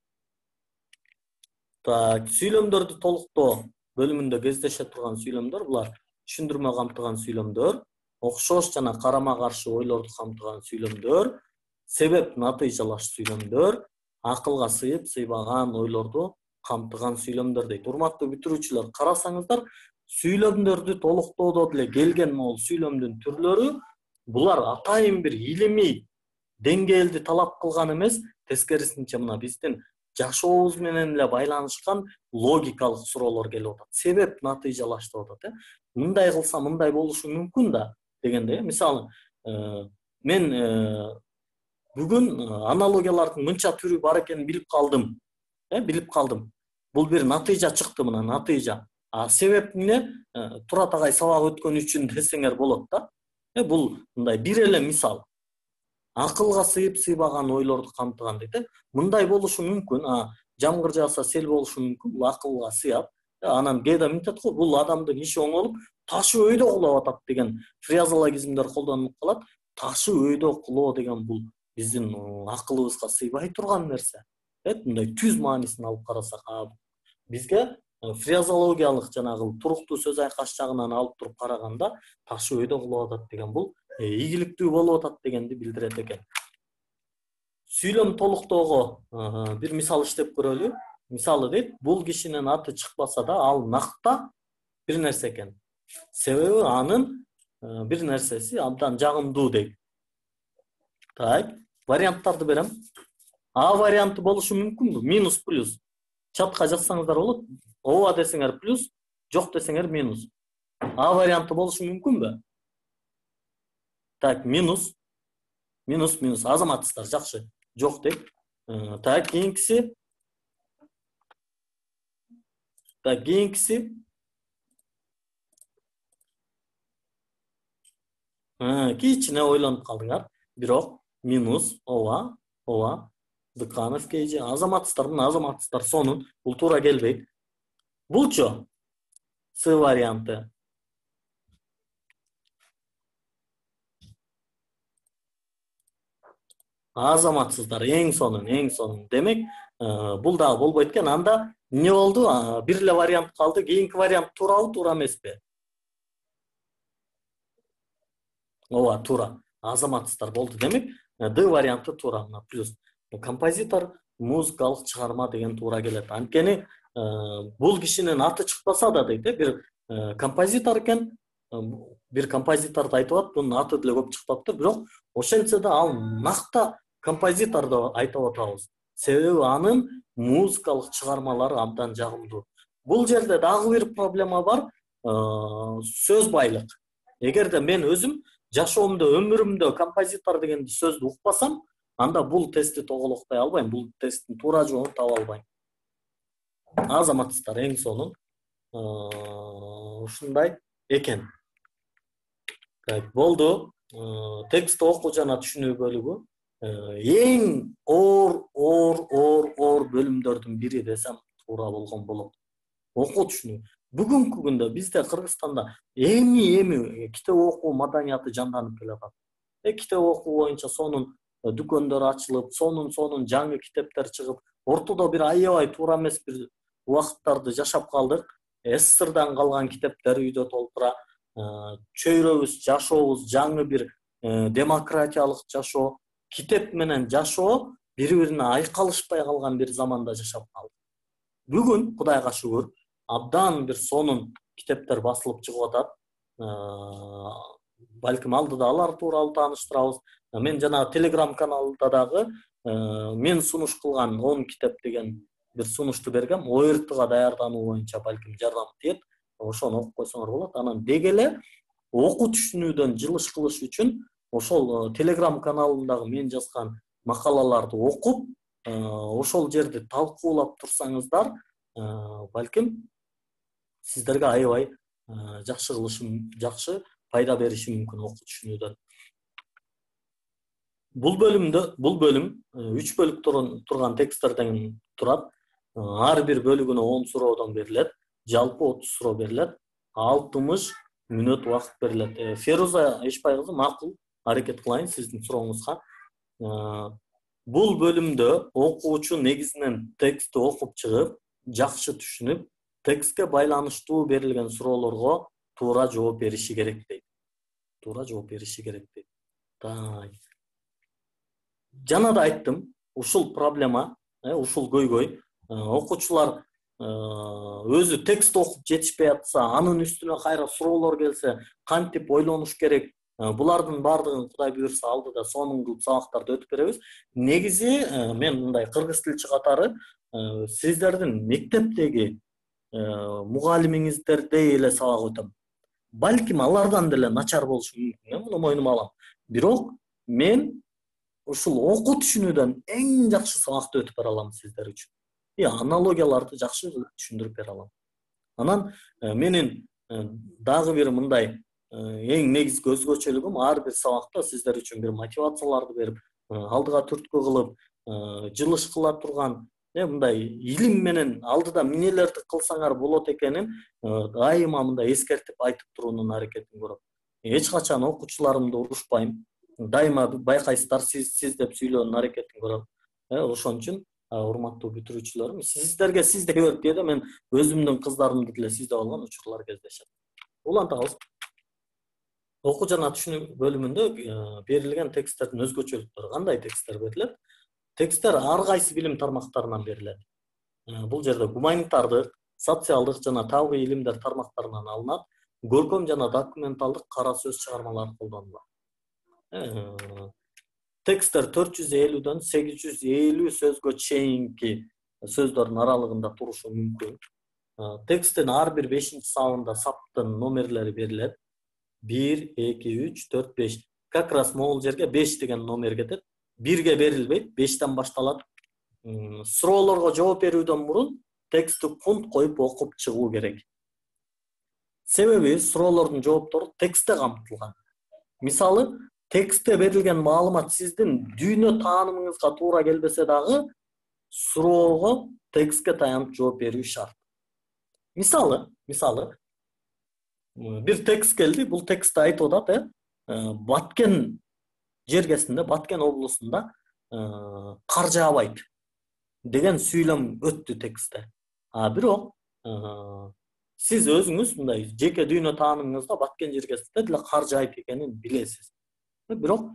Так, сүйлөмдөрдү толуктоо бөлүмүндө кездеше турган сүйлөмдөр булар түшүндүрмө камтыган сүйлөмдөр, окшош жана карама каршы ойлорду камтыган сүйлөмдөр, себеп натыйжалаш сүйлөмдөр, акылга сыйып сыйбаган ойлорду камтыган сүйлөмдөр дейт. Урматтуу бүтүрүүчүлөр, карасаңыздар, сүйлөмдөрдү толуктоодо деле келген могул сүйлөмдүн түрлөрү, булар атайын бир илимий деңгээлди талап кылган эмес, тескерисинче мына биздин жашообуз менен эле байланышкан логикалык суроолор келип атат. Себеп натыйжалаш деп атат. Мындай кылса мындай болушу мүмкүн да дегенде, мисалы, мен бүгүн аналогиялардын мынча түрү бар экенин билип калдым. Бул бир натыйжа чыкты, мына натыйжа. Себеп эмне? Турат агай сабак өткөн үчүн десеңер болот да. Бул мындай бир эле мисал. Акылга сыйып сыйбаган ойлорду камтыган дейт. Мындай болушу мүмкүн. Жамгыр жааса сел болушу мүмкүн. Бул акылга сыяп. Анан кээде мынтет го, бул адамдын иши оңолуп, ташы өйдө кулап атат деген фразеологизмдер колдонулуп калат. Ташы өйдө кулоо деген бул биздин акылыбызга сыйбай турган нерсе. Мындай түз маанисин алып карасак, бизге фразеологиялык жанагы туруктуу сөз айкаш жагынан алып туруп караганда, ташы өйдө кулап атат деген бул ийгиликтүү болуп атат дегенди билдирет экен. Сүйлөм толуктоого бир мисал иштеп көрөлү. Мисалы дейт, бул кишинин аты чыкпаса да, ал накта бир нерсе экен. Себеби анын бир нерсеси абдан жагымдуу дейт. Так, варианттарды берем. А варианты болушу мүмкүнбү? Минус плюс. Чатка жазсаңыздар болот. Ооба десеңер плюс, жок десеңер минус. А варианты болушу мүмкүнбү? Так, минус. Азаматсыздар, жакшы. Жок дейт. Так, кийинкиси. Кичине ойлонуп калдыңар. Бирок минус, ооба. Дыканов кейжи, азаматсыздар, мына азаматсыздар сонун, бул туура келбейт. Булчу? С варианты. Азаматсыздар, эң сонун. Демек, бул дагы болбойт экен. Анда эмне болду? Бир эле вариант калды. Кийинки вариант туурабы, туура эмеспи? Ооба, туура. Азаматсыздар болду. Демек, Д варианты туура, мына плюс. Композитор, музыкалык чыгарма деген туура келет. Анткени бул кишинин аты чыкпаса да дейт, бир композитор экен, бир композиторду айтып атат, бунун аты деле көп чыкпаптыр, бирок ошентсе да ал накта композитор деп айтып атабыз. Себеби анын музыкалык чыгармалары абдан жагымдуу. Бул жерде дагы бир проблема бар, сөз байлык. Эгерде мен өзүм жашоомдо, өмүрүмдө композитор деген сөздү укпасам, анда бул тестти тоголоктой албайм, бул тесттин туура жообун таба албайм. Азаматсыздар, эң сонун. Ушундай экен. Так, болду. Текстти окуу жана түшүнүү бөлүгү. Эң оор бөлүмдөрдүн бири десем туура болгон болот. Окуу түшүнүү. Бүгүнкү күндө бизде Кыргызстанда эми китеп окуу маданияты жанданып келатат. Китеп окуу боюнча сонун дүкөндөр ачылып, сонун жаңы китептер чыгып, ортодо бир аябай туура эмес бир убакыттарды жашап калдык. СССРдан калган китептер үйдө толтура. Чөйрөбүз, жашообуз жаңы бир демократиялык жашоо, китеп менен жашоо бири-бирине айкалышпай калган бир заманда жашап калдык. Бүгүн Кудайга шүгүр абдан бир сонун китептер басылып чыгып атат. Балким алдыда алар тууралуу тааныштырабыз. Мен жана Telegram каналында дагы мен сунуш кылган 10 китеп деген бир сунушту бергем. ОРТга даярдануу боюнча балким жардам тиет. Ошону окуп койсоңор болот. Анан деги эле окуу түшүнүүдөн жылыш кылыш үчүн ошол Telegram каналындагы мен жазган макалаларды окуп, ошол жерди талкуулап турсаңыздар, балким сиздерге аябай жакшы пайда бериши мүмкүн окуу түшүнүүдөн. Бул бөлүм 3 бөлүк турган тексттерден турат. Ар бир бөлүгүнө 10 суроодон берилет. Жалпы 30 суроо берилет. 60 мүнөт убакыт берилет. Феруза Эшпай кызы, макул, аракет кылайын сиздин сурооңузга. Бул бөлүмдө окуучу негизинен текстти окуп чыгып, жакшы түшүнүп, текстке байланыштуу берилген суроолорго туура жооп бериши керек дейт. Жана да айттым, ушул проблема, ушул көйгөй, окуучулар өзү текст окуп жетишпей атса, анын үстүнө кайра суроолор келсе, кантип ойлонуш керек? Булардын бардыгын Кудай буйрса алдыда сонун кылып сабактарды өтүп беребиз. Негизи мен мындай кыргыз тилчи катары сиздердин мектептеги мугалимиңиздердей эле сабак өтөм. Балким алардан деле начар болушу мүмкүн, мен муну мойнума алам. Бирок мен ушул окуу түшүнүүдөн эң жакшы сабакты өтүп бере алам сиздер үчүн. Аналогияларды жакшы түшүндүрүп бере алам. Анан менин дагы бир мындай эң негизги өзгөчөлүгүм ар бир сабакта сиздер үчүн бир мотивацияларды берип, алдыга түрткү кылып, жылыш кыла турган, мындай илим менен алдыда эмнелерди кылсаңар болот экенин дайыма мындай эскертип айтып туруунун аракетин көрөм. Эч качан окуучуларымды урушпайм. Дайыма байкайсыздар, сиз деп сүйлөөнүн аракетин көрөм. Ошон үчүн урматтуу бүтүрүүчүлөрүм, сиздерге сиз дей берип дейт, мен өзүмдүн кыздарымды деле сиз деп алган учурлар кездешет. Улантабыз. Окуу жана түшүнүү бөлүмүндө берилген тексттердин өзгөчөлүктөрү. Кандай тексттер берилет? Тексттер ар кайсы билим тармактарынан берилет. Бул жерде гуманитардык, социалдык жана табигый илимдер тармактарынан алынат. Көркөм жана документалдык кара сөз чыгармалар колдонулат. Тексттер 450дөн 850 сөзгө чейинки сөздөрдүн аралыгында турушу мүмкүн. Тексттин ар бир 5-сабында саптын номерлери берилет. 1, 2, 3, 4, 5. Как раз могул жерге 5 деген номер кетет. 1ге берилбейт, 5тен башталат. Суроолорго жооп берүүдөн мурун текстти кунт коюп окуп чыгуу керек. Себеби суроолордун жооптору текстте камтылган. Мисалы, текстте берилген маалымат сиздин дүйнө таанымыңызга туура келбесе дагы, суроого текстке таянып жооп берүү шарт. Мисалы, бир текст келди, бул текстте айтып атат, Баткен жергесинде, Баткен облусунда кар жаабайт деген сүйлөм өттү текстте. Бирок сиз өзүңүз мындай жеке дүйнө таанымыңызда Баткен жергесинде деле кар жаайт экенин билесиз. Бирок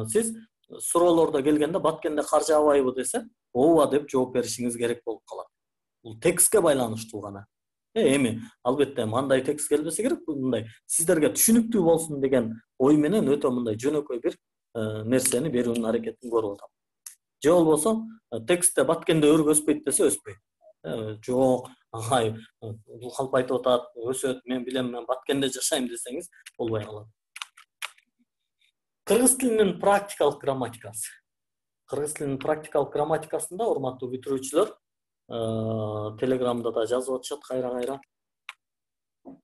сиз суроолордо келгенде Баткенде кар жаабайбы десе, ооба деп жооп беришиңиз керек болуп калат. Бул текстке байланыштуу гана. Эми албетте мындай текст келбесе керек, мындай сиздерге түшүнүктүү болсун деген ой менен өтө мындай жөнөкөй бир нерсени берүүнүн аракетин көрүп атам. Же болбосо текстте Баткенде өрүк өспөйт десе өспөйт. Жок, бул калп айтып атат, өсөт, мен билем, мен Баткенде жашайм десеңиз болбой калат. Кыргыз тилинин практикалык грамматикасы. Кыргыз тилинин практикалык грамматикасында, урматтуу бүтүрүүчүлөр, Телеграмда да жазып атышат кайра-кайра.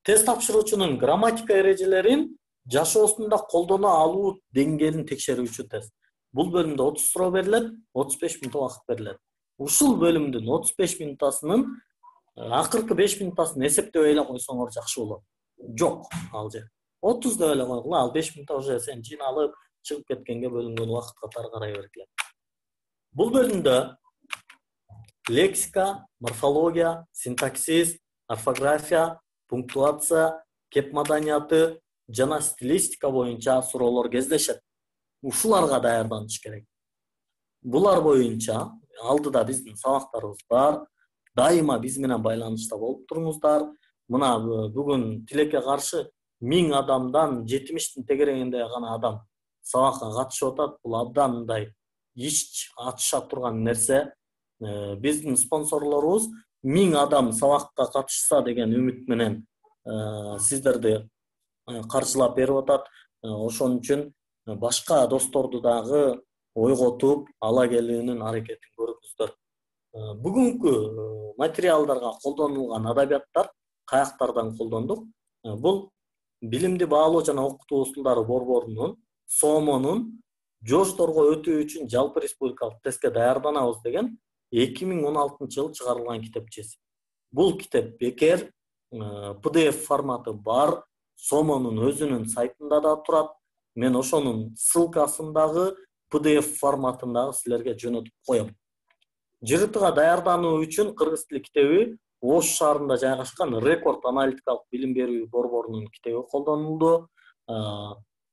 Тест тапшыруучунун грамматика эрежелерин жашоосунда колдоно алуу деңгээлин текшерүүчү тест. Бул бөлүмдө 30 суроо берилет, 35 мүнөт убакыт берилет. Ушул бөлүмдүн 35 мүнөтасынын акыркы 5 мүнөтасын эсептөй эле койсоңор жакшы болот. Жок, ал же 30 деп эле койгула, ал 5 мүнөт уже сен жыйналып чыгып кеткенге бөлүнгөн убакытка тар карай бергиле. Бул бөлүмдө лексика, морфология, синтаксис, орфография, пунктуация, кеп маданияты жана стилистика боюнча суроолор кездешет. Ушуларга даярданыш керек. Булар боюнча алдыда биздин сабактарыбыз бар. дайыма биз менен байланышта болуп туруңуздар. Мына бүгүн тилекке каршы 1000 адамдан 70'tin тегерегинде гана адам сабакка катышып атат. Бул абдан мындай ич атыша турган нерсе. Биздин спонсорлорубуз 1000 адам сабакка катышса деген үмүт менен сиздерди каршылап берип атат. Ошон үчүн башка досторду дагы ойготуп ала келүүнүн аракетин көрүңүздөр. Бүгүнкү материалдарга колдонулган адабияттар каяктардан колдондук? Бул билимди баалоо жана окутуу усулдары борборунун СОМОнун жошторго өтүү үчүн жалпы республикалык тестке даярданабыз деген 2016-жылы чыгарылган китепчеси. Бул китеп бекер, PDF форматы бар, СОМОнун өзүнүн сайтында да турат. Мен ошонун ссылкасын дагы PDF форматындагы силерге жөнөтүп коем. ЖРТга даярдануу үчүн кыргыз тили китеби Ош шаарында жайгашкан Рекорд аналитикалык билим берүү борборунун китеби колдонулду.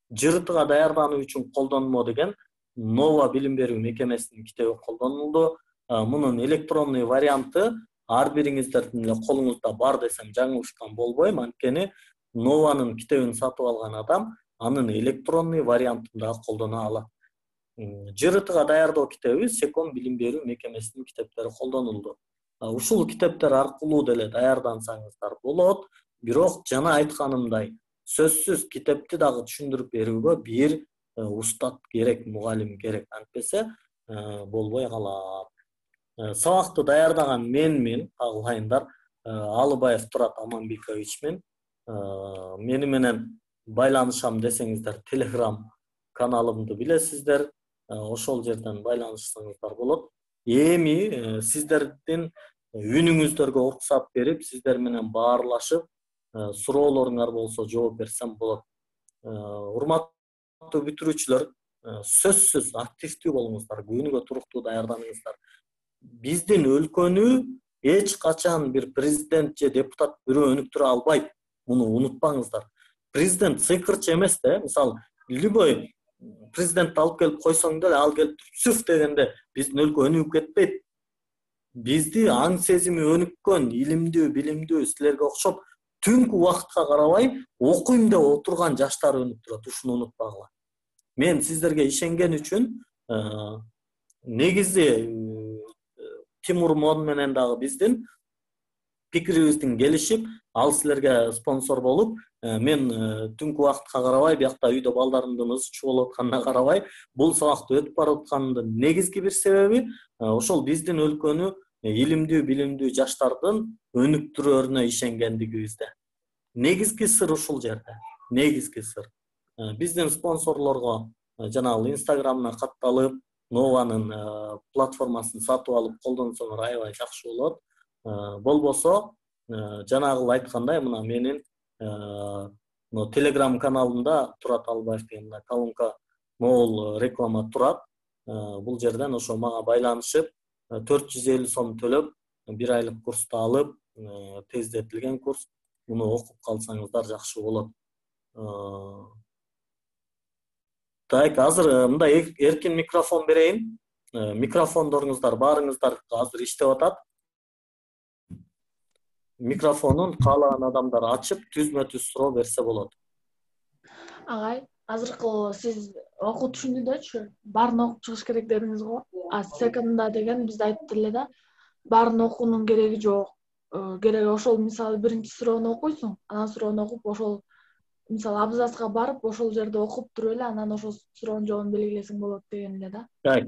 ЖРТга даярдануу үчүн колдонмо деген Нова билим берүү мекемесинин китеби колдонулду. Мунун электронный варианты ар бириңиздердин эле колуңузда бар десем жаңылышкан болбойм. Анткени Нованын китебин сатып алган адам анын электронный вариантын да колдоно алат. ЖРТга даярдоо китеби Секом билим берүү мекемесинин китептери колдонулду. Ушул китептер аркылуу деле даярдансаңыздар болот. Бирок жана айтканымдай, сөзсүз китепти дагы түшүндүрүп берүүгө бир устат керек, мугалим керек. Антпесе болбой калат. Сабакты даярдаган мен кагылайындар, Алыбаев Турат Аманбековичмен. Мени менен байланышам десеңиздер, Telegram каналымды билесиздер. Ошол жерден байланышсаңыздар болот. Эми сиздердин үнүңүздөргө уруксат берип, сиздер менен баарлашып, суроолоруңар болсо жооп берсем болот. Урматтуу бүтүрүүчүлөр, сөзсүз активдүү болуңуздар, күнүгө туруктуу даярданыңыздар. Биздин өлкөнү эч качан бир президент же депутат бирөө өнүктүрө албайт. Муну унутпаңыздар. Президент сыйкырчы эмес да, мисалы, любой президентти алып келип койсоң деле, ал келип сүф дегенде биздин өлкө өнүгүп кетпейт. Бизди аң сезими өнүккөн, илимдүү, билимдүү, силерге окшоп түнкү убакытка карабай окуйм деп отурган жаштар өнүктүрөт. Ушуну унутпагыла. Мен сиздерге ишенген үчүн негизи Тимур Мон менен дагы биздин пикирибиздин келишип, ал силерге спонсор болуп, мен түнкү убакытка карабай, биякта үйдө балдарымдын ызы чуу болуп атканына карабай, бул сабакты өтүп бараткандын негизги бир себеби ошол биздин өлкөнү илимдүү, билимдүү жаштардын өнүктүрөөрүнө ишенгендигибизде. Негизги сыр ушул жерде. Негизги сыр. Биздин спонсорлорго жанагы Инстаграмына катталып, Нованын платформасын сатып алып колдонсоңор аябай жакшы болот. Болбосо, жанагы айткандай, мына менин Telegram каналымда Турат Алыбаев деген колонка могул реклама турат. Бул жерден ошо мага байланышып, 450 сом төлөп, 1 айлык курсту алып, тездетилген курс. Муну окуп калсаңыздар жакшы болот. Так, азыр мындай эркин микрофон берейин. Микрофондоруңуздар баарыңыздар азыр иштеп атат. Микрофонун каалаган адамдар ачып, түзмө-түз суроо берсе болот. Агай, азыркы сиз окуу түшүндүрдүчү, баарын окуп чыгыш керек дедиңиз го. Секомда деген бизде айтты эле да, баарын окуунун кереги жок. Кереги ошол мисалы биринчи суроону окуйсуң, анан суроону окуп ошол мисалы абзацка барып, ошол жерде окуп туруп эле анан ошол суроонун жообун белгилесең болот деген эле да. Так,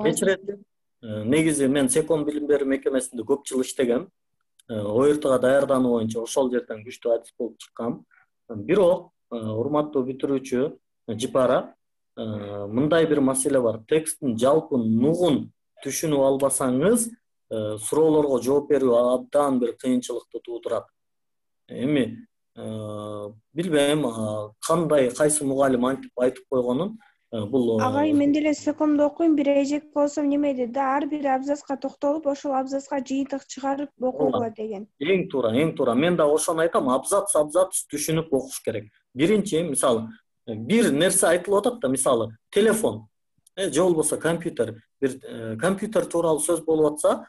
кечирет. Негизи мен Секом билим берүү мекемесинде көп жыл иштегем. ОРТга даярдануу боюнча ошол жерден күчтүү адис болуп чыккам. Бирок, урматтуу бүтүрүүчү Жипара, мындай бир маселе бар. Тексттин жалпы нугун түшүнүп албасаңыз, суроолорго жооп берүү абдан бир кыйынчылыкты туудурат. Эми билбейм, кандай кайсы мугалим айтып койгонун. Бул Агай, мен деле Секомдо окуйм, бир эжек болсом немеди да, ар бир абзацка токтолуп, ошол абзацка жыйынтык чыгарып окууга деген. Эң туура. Мен да ошону айтам, абзац түшүнүп окуш керек. Биринчи, мисалы, бир нерсе айтылып атат да, мисалы, телефон, же болбосо компьютер, бир компьютер тууралуу сөз болуп атса,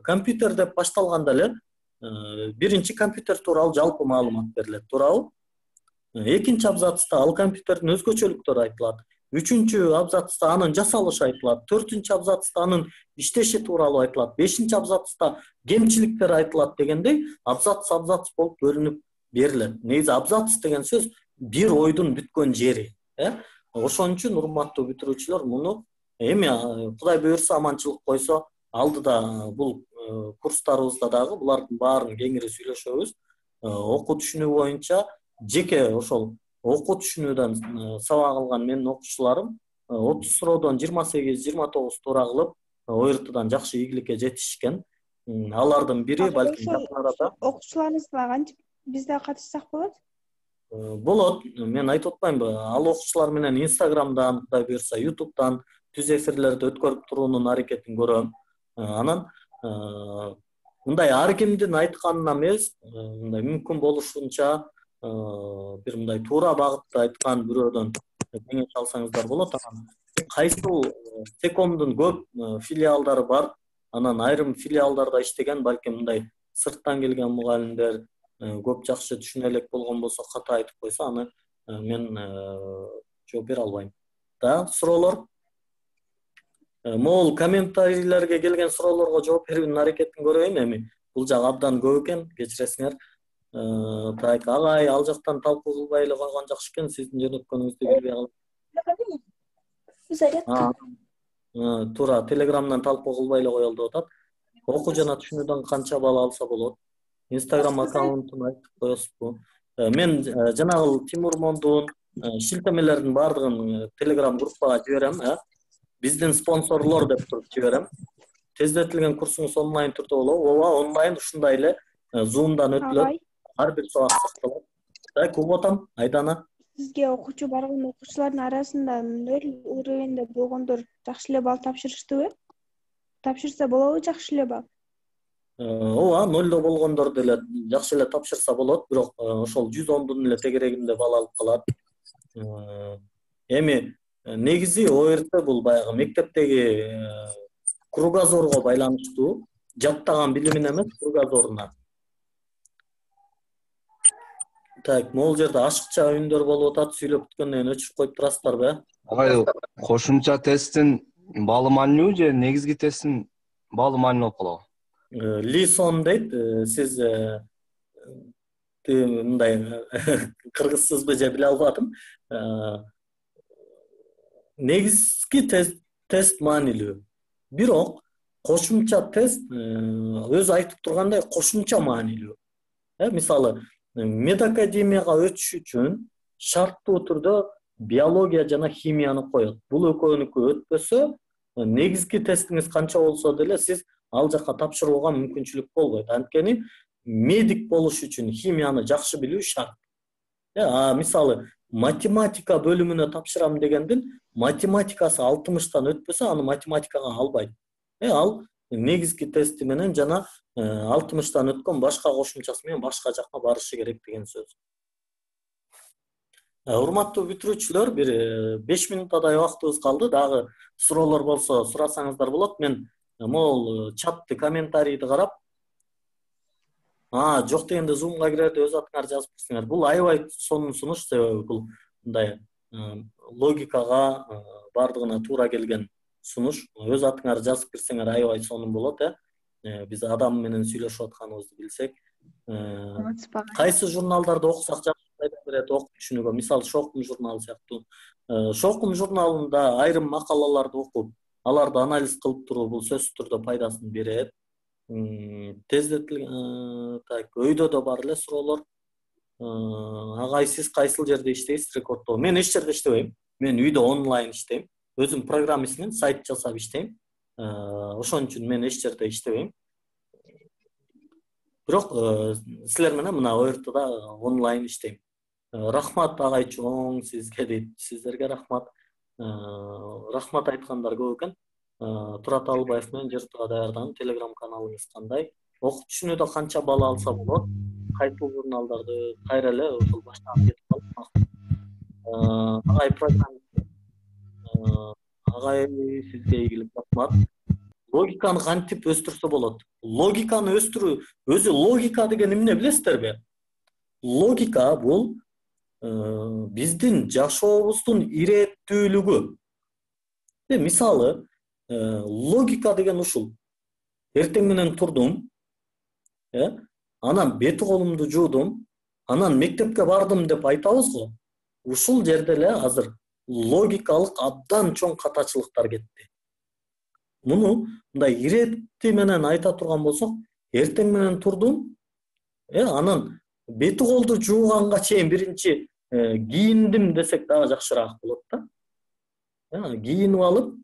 компьютер деп башталганда эле биринчи компьютер тууралуу жалпы маалымат берилет, туурабы? Экинчи абзацта ал компьютердин өзгөчөлүктөрү айтылат. Үчүнчү абзацта анын жасалышы айтылат. Төртүнчү абзацта анын иштеши тууралуу айтылат. Бешинчи абзацта кемчиликтер айтылат дегендей абзац болуп бөлүнүп берилет. Негизи абзац деген сөз бир ойдун бүткөн жери. Ошон үчүн урматтуу бүтүрүүчүлөр муну эми Кудай буйрса аманчылык койсо алдыда бул курстарыбызда дагы булардын баарын кеңири сүйлөшөбүз. Окуу түшүнүү боюнча жеке ошол окуу түшүнүүдөн сабак алган менин окуучуларым 30 суроодон 28-29 туура кылып ОРТдан жакшы ийгиликке жетишкен. Алардын бири балким жакын арада окуучуларыңызга кантип биз да катышсак болот? Болот. Мен айтып атпаймынбы? Ал окуучулар менен Инстаграмдан, Кудай буйрса, Ютубтан түз эфирлерди өткөрүп туруунун аракетин көрөм. Анан мындай ар кимдин айтканына эмес, мындай мүмкүн болушунча бир мындай туура багытта айткан бирөөдөн кеңеш алсаңыздар болот. Анан кайсыл Секомдун көп филиалдары бар. Анан айрым филиалдарда иштеген, балким мындай сырттан келген мугалимдер көп жакшы түшүнө элек болгон болсо ката айтып койсо, аны мен жооп бере албайм. Да, суроолор? Могул комментарийлерге келген суроолорго жооп берүүнүн аракетин көрөйүн эми. Бул жак абдан көп экен, кечиресиңер. Так, агай ал жактан талкуу кылбай эле койгон жакшы экен, сиздин жөнөткөнүңүздү билбей калып. Зарядка. Туура, Телеграмдан талкуу кылбай эле коелу деп атат. Окуу жана түшүнүүдөн канча балл алса болот? Инстаграм аккаунтун айтып коесузбу? Мен жанагы Тимур Мондун шилтемелердин баардыгын Телеграм группага жиберем, биздин спонсорлор деп туруп жиберем. Тездетилген курсуңуз онлайн түрдө болобу? Ооба, онлайн ушундай эле Zoom'дан өтүлөт. Ар бир сабак сакталат. Так, угутам, Айдана. Сизге окуучу барган окуучулардын арасында нөл уровеньде болгондор жакшы эле балл тапшырыштыбы? Тапшырса болобу жакшы эле балл? Ооба, нөлдө болгондор деле жакшы эле тапшырса болот, бирок ошол 110дун эле тегерегинде балл алып калат. Эми негизи ОРТ бул баягы мектептеги кругозорго байланыштуу, жаттаган билимине эмес, кругозоруна. Так, могул жерде ашыкча үндөр болуп атат, сүйлөп бүткөндөн кийин өчүрүп коюп турасыздарбы? Агай, кошумча тесттин баалы маанилүү же негизги тесттин баалы маанилүү болуп калабы? Лисон дейт, сиз мындай кыргызсызбы же биле албадым. Негизги тест маанилүү. Бирок кошумча тест өзү айтып тургандай кошумча маанилүү. Мисалы, медакадемияга өтүш үчүн шарттуу түрдө биология жана химияны коет. Бул экөөнүкү өтпөсө, негизги тестиңиз канча болсо деле сиз ал жакка тапшырууга мүмкүнчүлүк болбойт. Анткени медик болуш үчүн химияны жакшы билүү шарт. Мисалы, математика бөлүмүнө тапшырам дегендин математикасы 60тан өтпөсө, аны математикага албайт. Ал негизги тести менен жана 60тан өткөн башка кошумчасы менен башка жакка барышы керек деген сөз. Урматтуу бүтүрүүчүлөр, бир 5 минуттадай убактыбыз калды. Дагы суроолор болсо сурасаңыздар болот. Мен могул чатты, комментарийди карап, жок дегенде Zoom'га кирерде өз атыңар жазып берсеңер. Бул аябай сонун сунуш, себеби бул мындай логикага бардыгына туура келген сунуш. Өз атыңар жазып берсеңер аябай сонун болот, Биз адам менен сүйлөшүп атканыбызды билсек. Кайсы журналдарды окусак жакшы пайда берет окуп түшүнүүгө? Мисалы, Шокум журналы сыяктуу. Шокум журналында айрым макалаларды окуп, аларды анализ кылып туруу бул сөзсүз түрдө пайдасын берет. Тездетилген, так, өйдө да бар эле суроолор. Агай, сиз кайсыл жерде иштейсиз? Рекордто. Мен эч жерде иштебейм. Мен үйдө онлайн иштейм. Өзүм программистмин, сайт жасап иштейм. Ошон үчүн мен эч жерде иштебейм. Бирок силер менен мына ОРТда онлайн иштейм. Рахмат агай чоң сизге дейт. Сиздерге рахмат. Рахмат айткандар көп экен. Турат Албаев менен Жертуга даярданын Telegram каналыңыз кандай? Окуп түшүнүүдө канча балл алса болот? Кайсыл журналдарды кайра эле ошол баштан кетип калып. Агай программист. Агай, сизге ийгилик, рахмат. Логиканы кантип өстүрсө болот? Логиканы өстүрүү, өзү логика деген эмне билесиздерби? Логика бул биздин жашообуздун иреттүүлүгү. Мисалы, логика деген ушул. Эртең менен турдум, анан бети колумду жуудум, анан мектепке бардым деп айтабыз го. Ушул жерде эле азыр логикалык абдан чоң катачылыктар кетти. Муну мындай иретти менен айта турган болсок, эртең менен турдум, анан бети колду жууганга чейин биринчи кийиндим десек дагы жакшыраак болот да. Кийинип алып,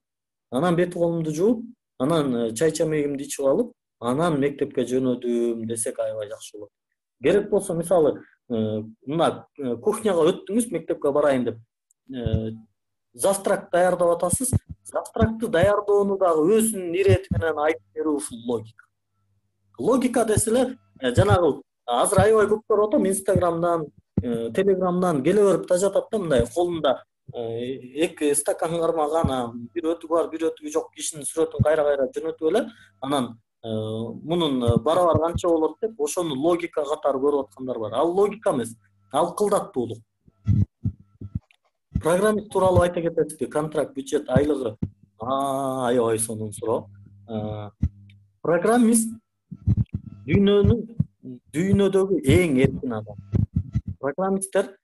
анан бети колумду жууп, анан чай чамегимди ичип алып, анан мектепке жөнөдүм десек аябай жакшы болот. Керек болсо мисалы мына кухняга өттүңүз мектепке барайын деп. Завтрак даярдап атасыз. Завтракты даярдоону дагы өзүнүн ирети менен айтып берүү ушул логика. Логика деселер, жанагы азыр аябай көп көрүп атам Инстаграмдан, Телеграмдан келе берип да жатат да мындай колунда эки стакан кармаган, бир өтүгү бар, бир өтүгү жок кишинин сүрөтүн кайра жөнөтүп эле, анан мунун барабар канча болот деп ошону логика катары көрүп аткандар бар. Ал логика эмес, ал кылдаттуулук. Программист тууралуу айта кетесизби? Контракт, бюджет, айлыгы аябай сонун суроо. Программист дүйнөдөгү эң эркин адам. Программисттер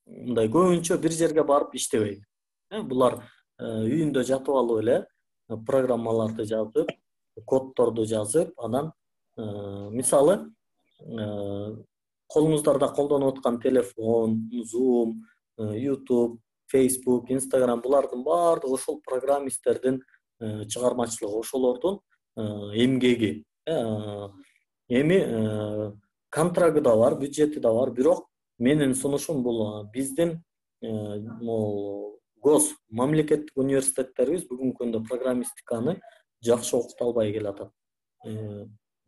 мындай көбүнчө бир жерге барып иштебейт. Булар үйүндө жатып алып эле программаларды жазып, коддорду жазып, анан мисалы колуңуздарда колдонуп аткан телефон, Zoom, YouTube, Facebook, Instagram булардын баардыгы ошол программисттердин чыгармачылыгы, ошолордун эмгеги. Эми контрагы да бар, бюджети да бар, бирок менин сунушум бул биздин гос мамлекеттик университеттерибиз бүгүнкү күндө программистиканы жакшы окута албай келатат.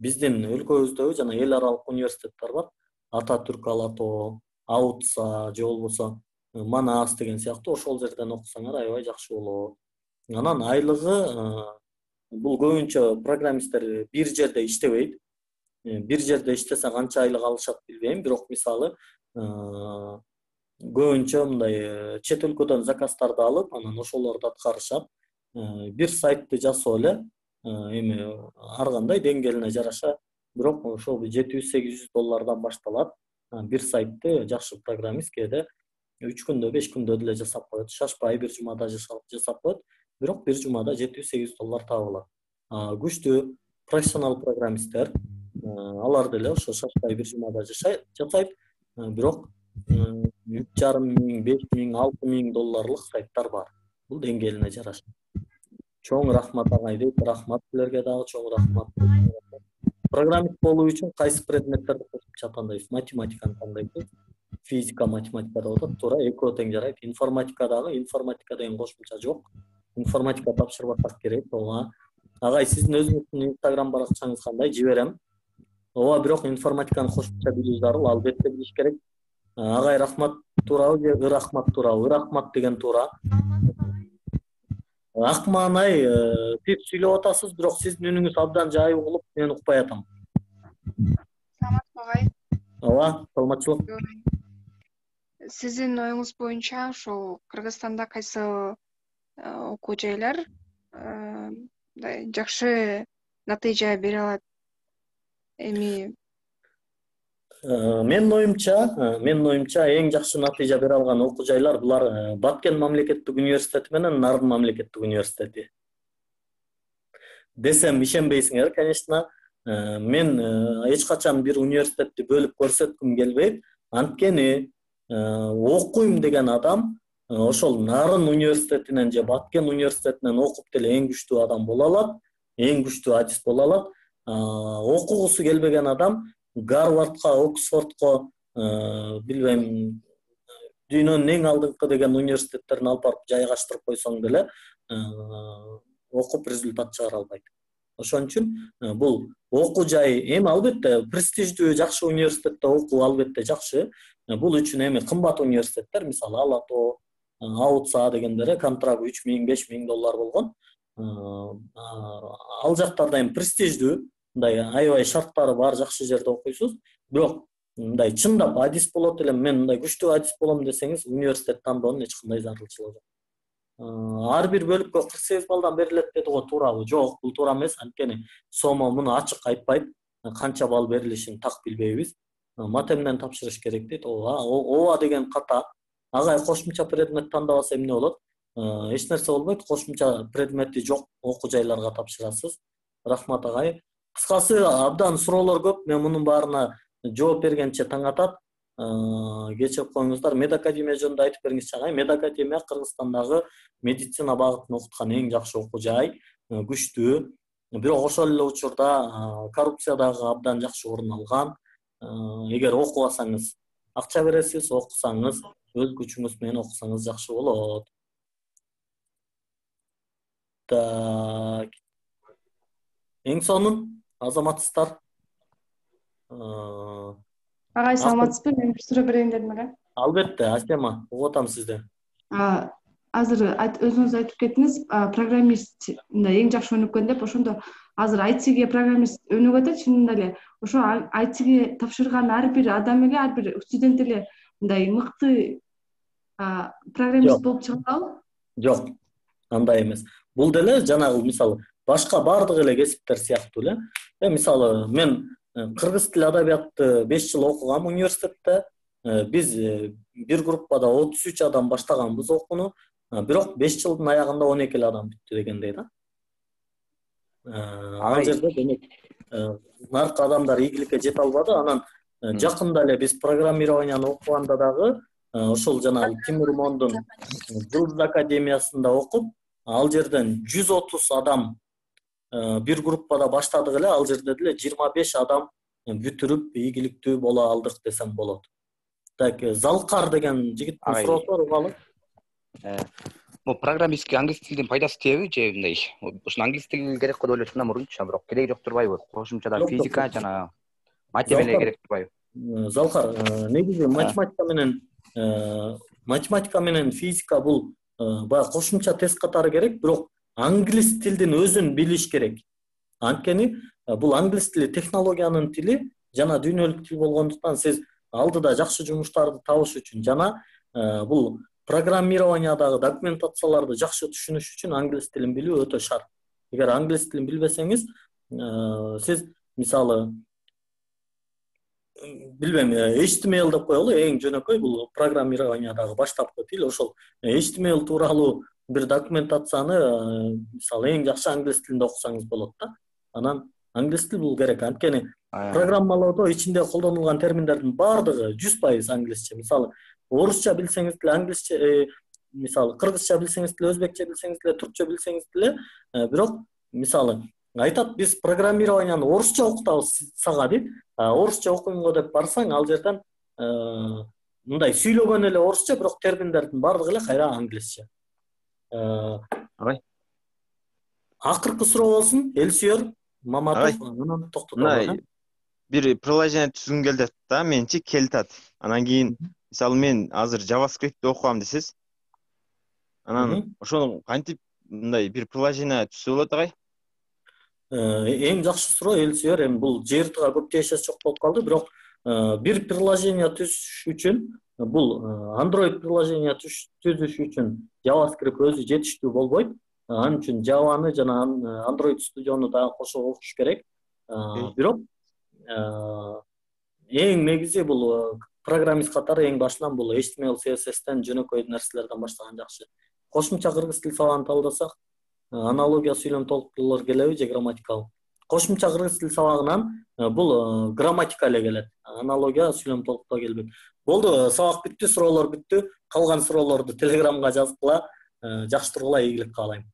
Биздин өлкөбүздөгү жана эл аралык университеттер бар. Ататүрк Алатоо, Аутса же болбосо Манас деген сыяктуу ошол жерден окусаңар аябай жакшы болот. Анан айлыгы бул көбүнчө программисттер бир жерде иштебейт. Бир жерде иштесе канча айлык алышат билбейм, бирок мисалы көбүнчө мындай чет өлкөдөн заказдарды алып, анан ошолорду аткарышат. Бир сайтты жасоо эле эми ар кандай деңгээлине жараша, бирок ошол $700-800 башталат. Бир сайтты жакшы программист кээде 3 күндө, 5 күндө деле жасап коет. Шашпай бир жумада жасап коет, бирок бир жумада $700-800 табылат. Күчтүү профессионал программисттер алар деле ошо шашпай бир жумада жасайт, бирок $3,500, $5,000, $6,000 сайттар бар. Бул деңгээлине жараша. Чоң рахмат агай дейт, рахмат силерге дагы чоң рахмат. Программист болуу үчүн кайсы предметтерди кошумча тандайсыз? Математиканы тандайсыз, физика, математика деп атат, туура экөө тең жарайт. Информатика деген кошумча жок. Информатика тапшырбасак керек. Агай, сиздин өзүңүздүн Instagram баракчаңыз кандай? Жиберем. Бирок информатиканы кошумча билүү зарыл, албетте билиш керек. Агай, рахмат туурабы же ырахмат туурабы? Ырахмат деген туура. Акманай, сиз сүйлөп атасыз, бирок сиздин үнүңүз абдан жайы угулуп, мен укпай атам. Саламатсызбы агай? Ооба, саламатчылык. Сиздин оюңуз боюнча ошол Кыргызстанда кайсы окуу жайлар жакшы натыйжа бере алат? Эми Менин оюмча эң жакшы натыйжа бере алган окуу жайлар булар Баткен мамлекеттик университети менен Нарын мамлекеттик университети. Десем ишенбейсиңер, конечно. Мен эч качан бир университетти бөлүп көрсөткүм келбейт. Анткени окуйм деген адам ошол Нарын университетинен же Баткен университетинен окуп деле эң күчтүү адам боло алат, эң күчтүү адис боло алат. Окугусу келбеген адам Гарвардка, Оксфордко, билбейм, дүйнөнүн эң алдыңкы деген университеттерин алып барып жайгаштырып койсоң деле окуп результат чыгара албайт. Ошон үчүн бул окуу жай эми албетте престиждүү жакшы университетте окуу албетте жакшы. Бул үчүн эми кымбат университеттер, мисалы Алатоо, Аутса дегендери контрагы $3,000-5,000 болгон. ал жактарда эми престиждүү, мындай аябай шарттары бар жакшы жерде окуйсуз. Бирок мындай чындап адис болот элем, мен мындай күчтүү адис болом десеңиз, университет тандоонун эч кандай зарылчылыгы жок. Ар бир бөлүккө 48 балдан берилет деди го, туурабы? Жок, бул туура эмес. Анткени СОМО муну ачык айтпайт. Канча балл берилишин так билбейбиз. Матемден тапшырыш керек дейт. Ооба деген ката. Агай кошумча предмет тандабаса эмне болот? Эч нерсе болбойт. Кошумча предмети жок окуу жайларга тапшырасыз. Рахмат агай. Кыскасы абдан суроолор көп. Мен мунун баарына жооп бергенче таң атат. Кечирип коюңуздар. Медакадемия жөнүндө айтып бериңизчи агай. Медакадемия Кыргызстандагы медицина багытын окуткан эң жакшы окуу жай, күчтүү. Бирок ошол эле учурда коррупциядагы абдан жакшы орун алган. Эгер окубасаңыз акча бересиз, окусаңыз өз күчүңүз менен окусаңыз жакшы болот. Так. Эң сонун азаматсыздар. Агай саламатсызбы? Мен бир суроо берейин дедим эле. Албетте, Асема, угуп атам сизди. Азыр өзүңүз айтып кеттиңиз, программист эң жакшы өнүккөн деп, ошондо азыр ITге программист өнүгүп атат, чынында эле. Ошо ITге тапшырган ар бир адам эле, ар бир студент эле мындай мыкты программист болуп чыга алабы? Жок, андай эмес. Бул деле жанагы мисалы башка бардык эле кесиптер сыяктуу эле. Мисалы мен кыргыз тили адабиятты 5 жыл окугам университетте. Биз бир группада 33 адам баштаганбыз окууну. Бирок 5 жылдын аягында 12 эле адам бүттү дегендей да. Ал жерде демек наркы адамдар ийгиликке жете албады. Анан жакында эле биз программированияны окуганда дагы ошол жанагы Тимур Мондун Жылдыз академиясында окуп, ал жерден 130 адам бир группада баштадык эле, ал жерде деле 25 адам бүтүрүп ийгиликтүү боло алдык десем болот. Так, Залкар деген жигиттин суроосу бар, угалы. Бул программистке англис тилдин пайдасы тиеби же мындай? Ушун англис тил керек деп ойлочумун мурунчу, бирок кереги жок турбайбы? Кошумчада физика жана математика керек турбайбы? Залкар, негизи математика менен физика бул баягы кошумча тест катары керек, бирок англис тилдин өзүн билиш керек. Анткени бул англис тили технологиянын тили жана дүйнөлүк тил болгондуктан сиз алдыда жакшы жумуштарды табыш үчүн жана бул программированиядагы документацияларды жакшы түшүнүш үчүн англис тилин билүү өтө шарт. Эгер англис тилин билбесеңиз, сиз мисалы билбейм, HTML деп коелу, эң жөнөкөй бул программированиядагы баштапкы тил. Ошол HTML тууралуу бир документацияны мисалы эң жакшы англис тилинде окусаңыз болот да. Анан англис тил бул керек. Анткени программалоодо ичинде колдонулган терминдердин баардыгы 100% англисче. Мисалы орусча билсеңиз деле англисче, мисалы кыргызча билсеңиз деле, өзбекче билсеңиз деле, түркчө билсеңиз деле, бирок мисалы айтат, биз программированияны орусча окутабыз сага дейт. Орусча окуймго деп барсаң, ал жерден мындай сүйлөгөн эле орусча, бирок терминдердин баардыгы эле кайра англисче. Акыркы суроо болсун, Элсүйөр Маматов, анан токтотолу. Бир приложение түзгүм келди да, менчи келтат. Анан кийин мисалы мен азыр JavaScript окугам десиз. Анан ошону кантип мындай бир приложение түзсө болот агай? Эң жакшы суроо Элсүйөр. Эми бул JRTга көп тиешеси жок болуп калды, бирок бир приложение түзүш үчүн, бул Android приложение түзүш үчүн JavaScript өзү жетиштүү болбойт. Анын үчүн Java'ны жана Android Studio'ну да кошо окуш керек. Бирок эң негизи бул программист катары эң башынан бул HTML, CSS'тен жөнөкөй нерселерден баштаган жакшы. Кошумча кыргыз тил сабагын талдасак, аналогия сүйлөм толуктуулар келеби же грамматикалык? Кошумча кыргыз тил сабагынан бул грамматика эле келет. Аналогия сүйлөм толуктоо келбейт. Болду, сабак бүттү, суроолор бүттү. Калган суроолорду Телеграмга жазгыла, жакшы тургула, ийгилик каалайм.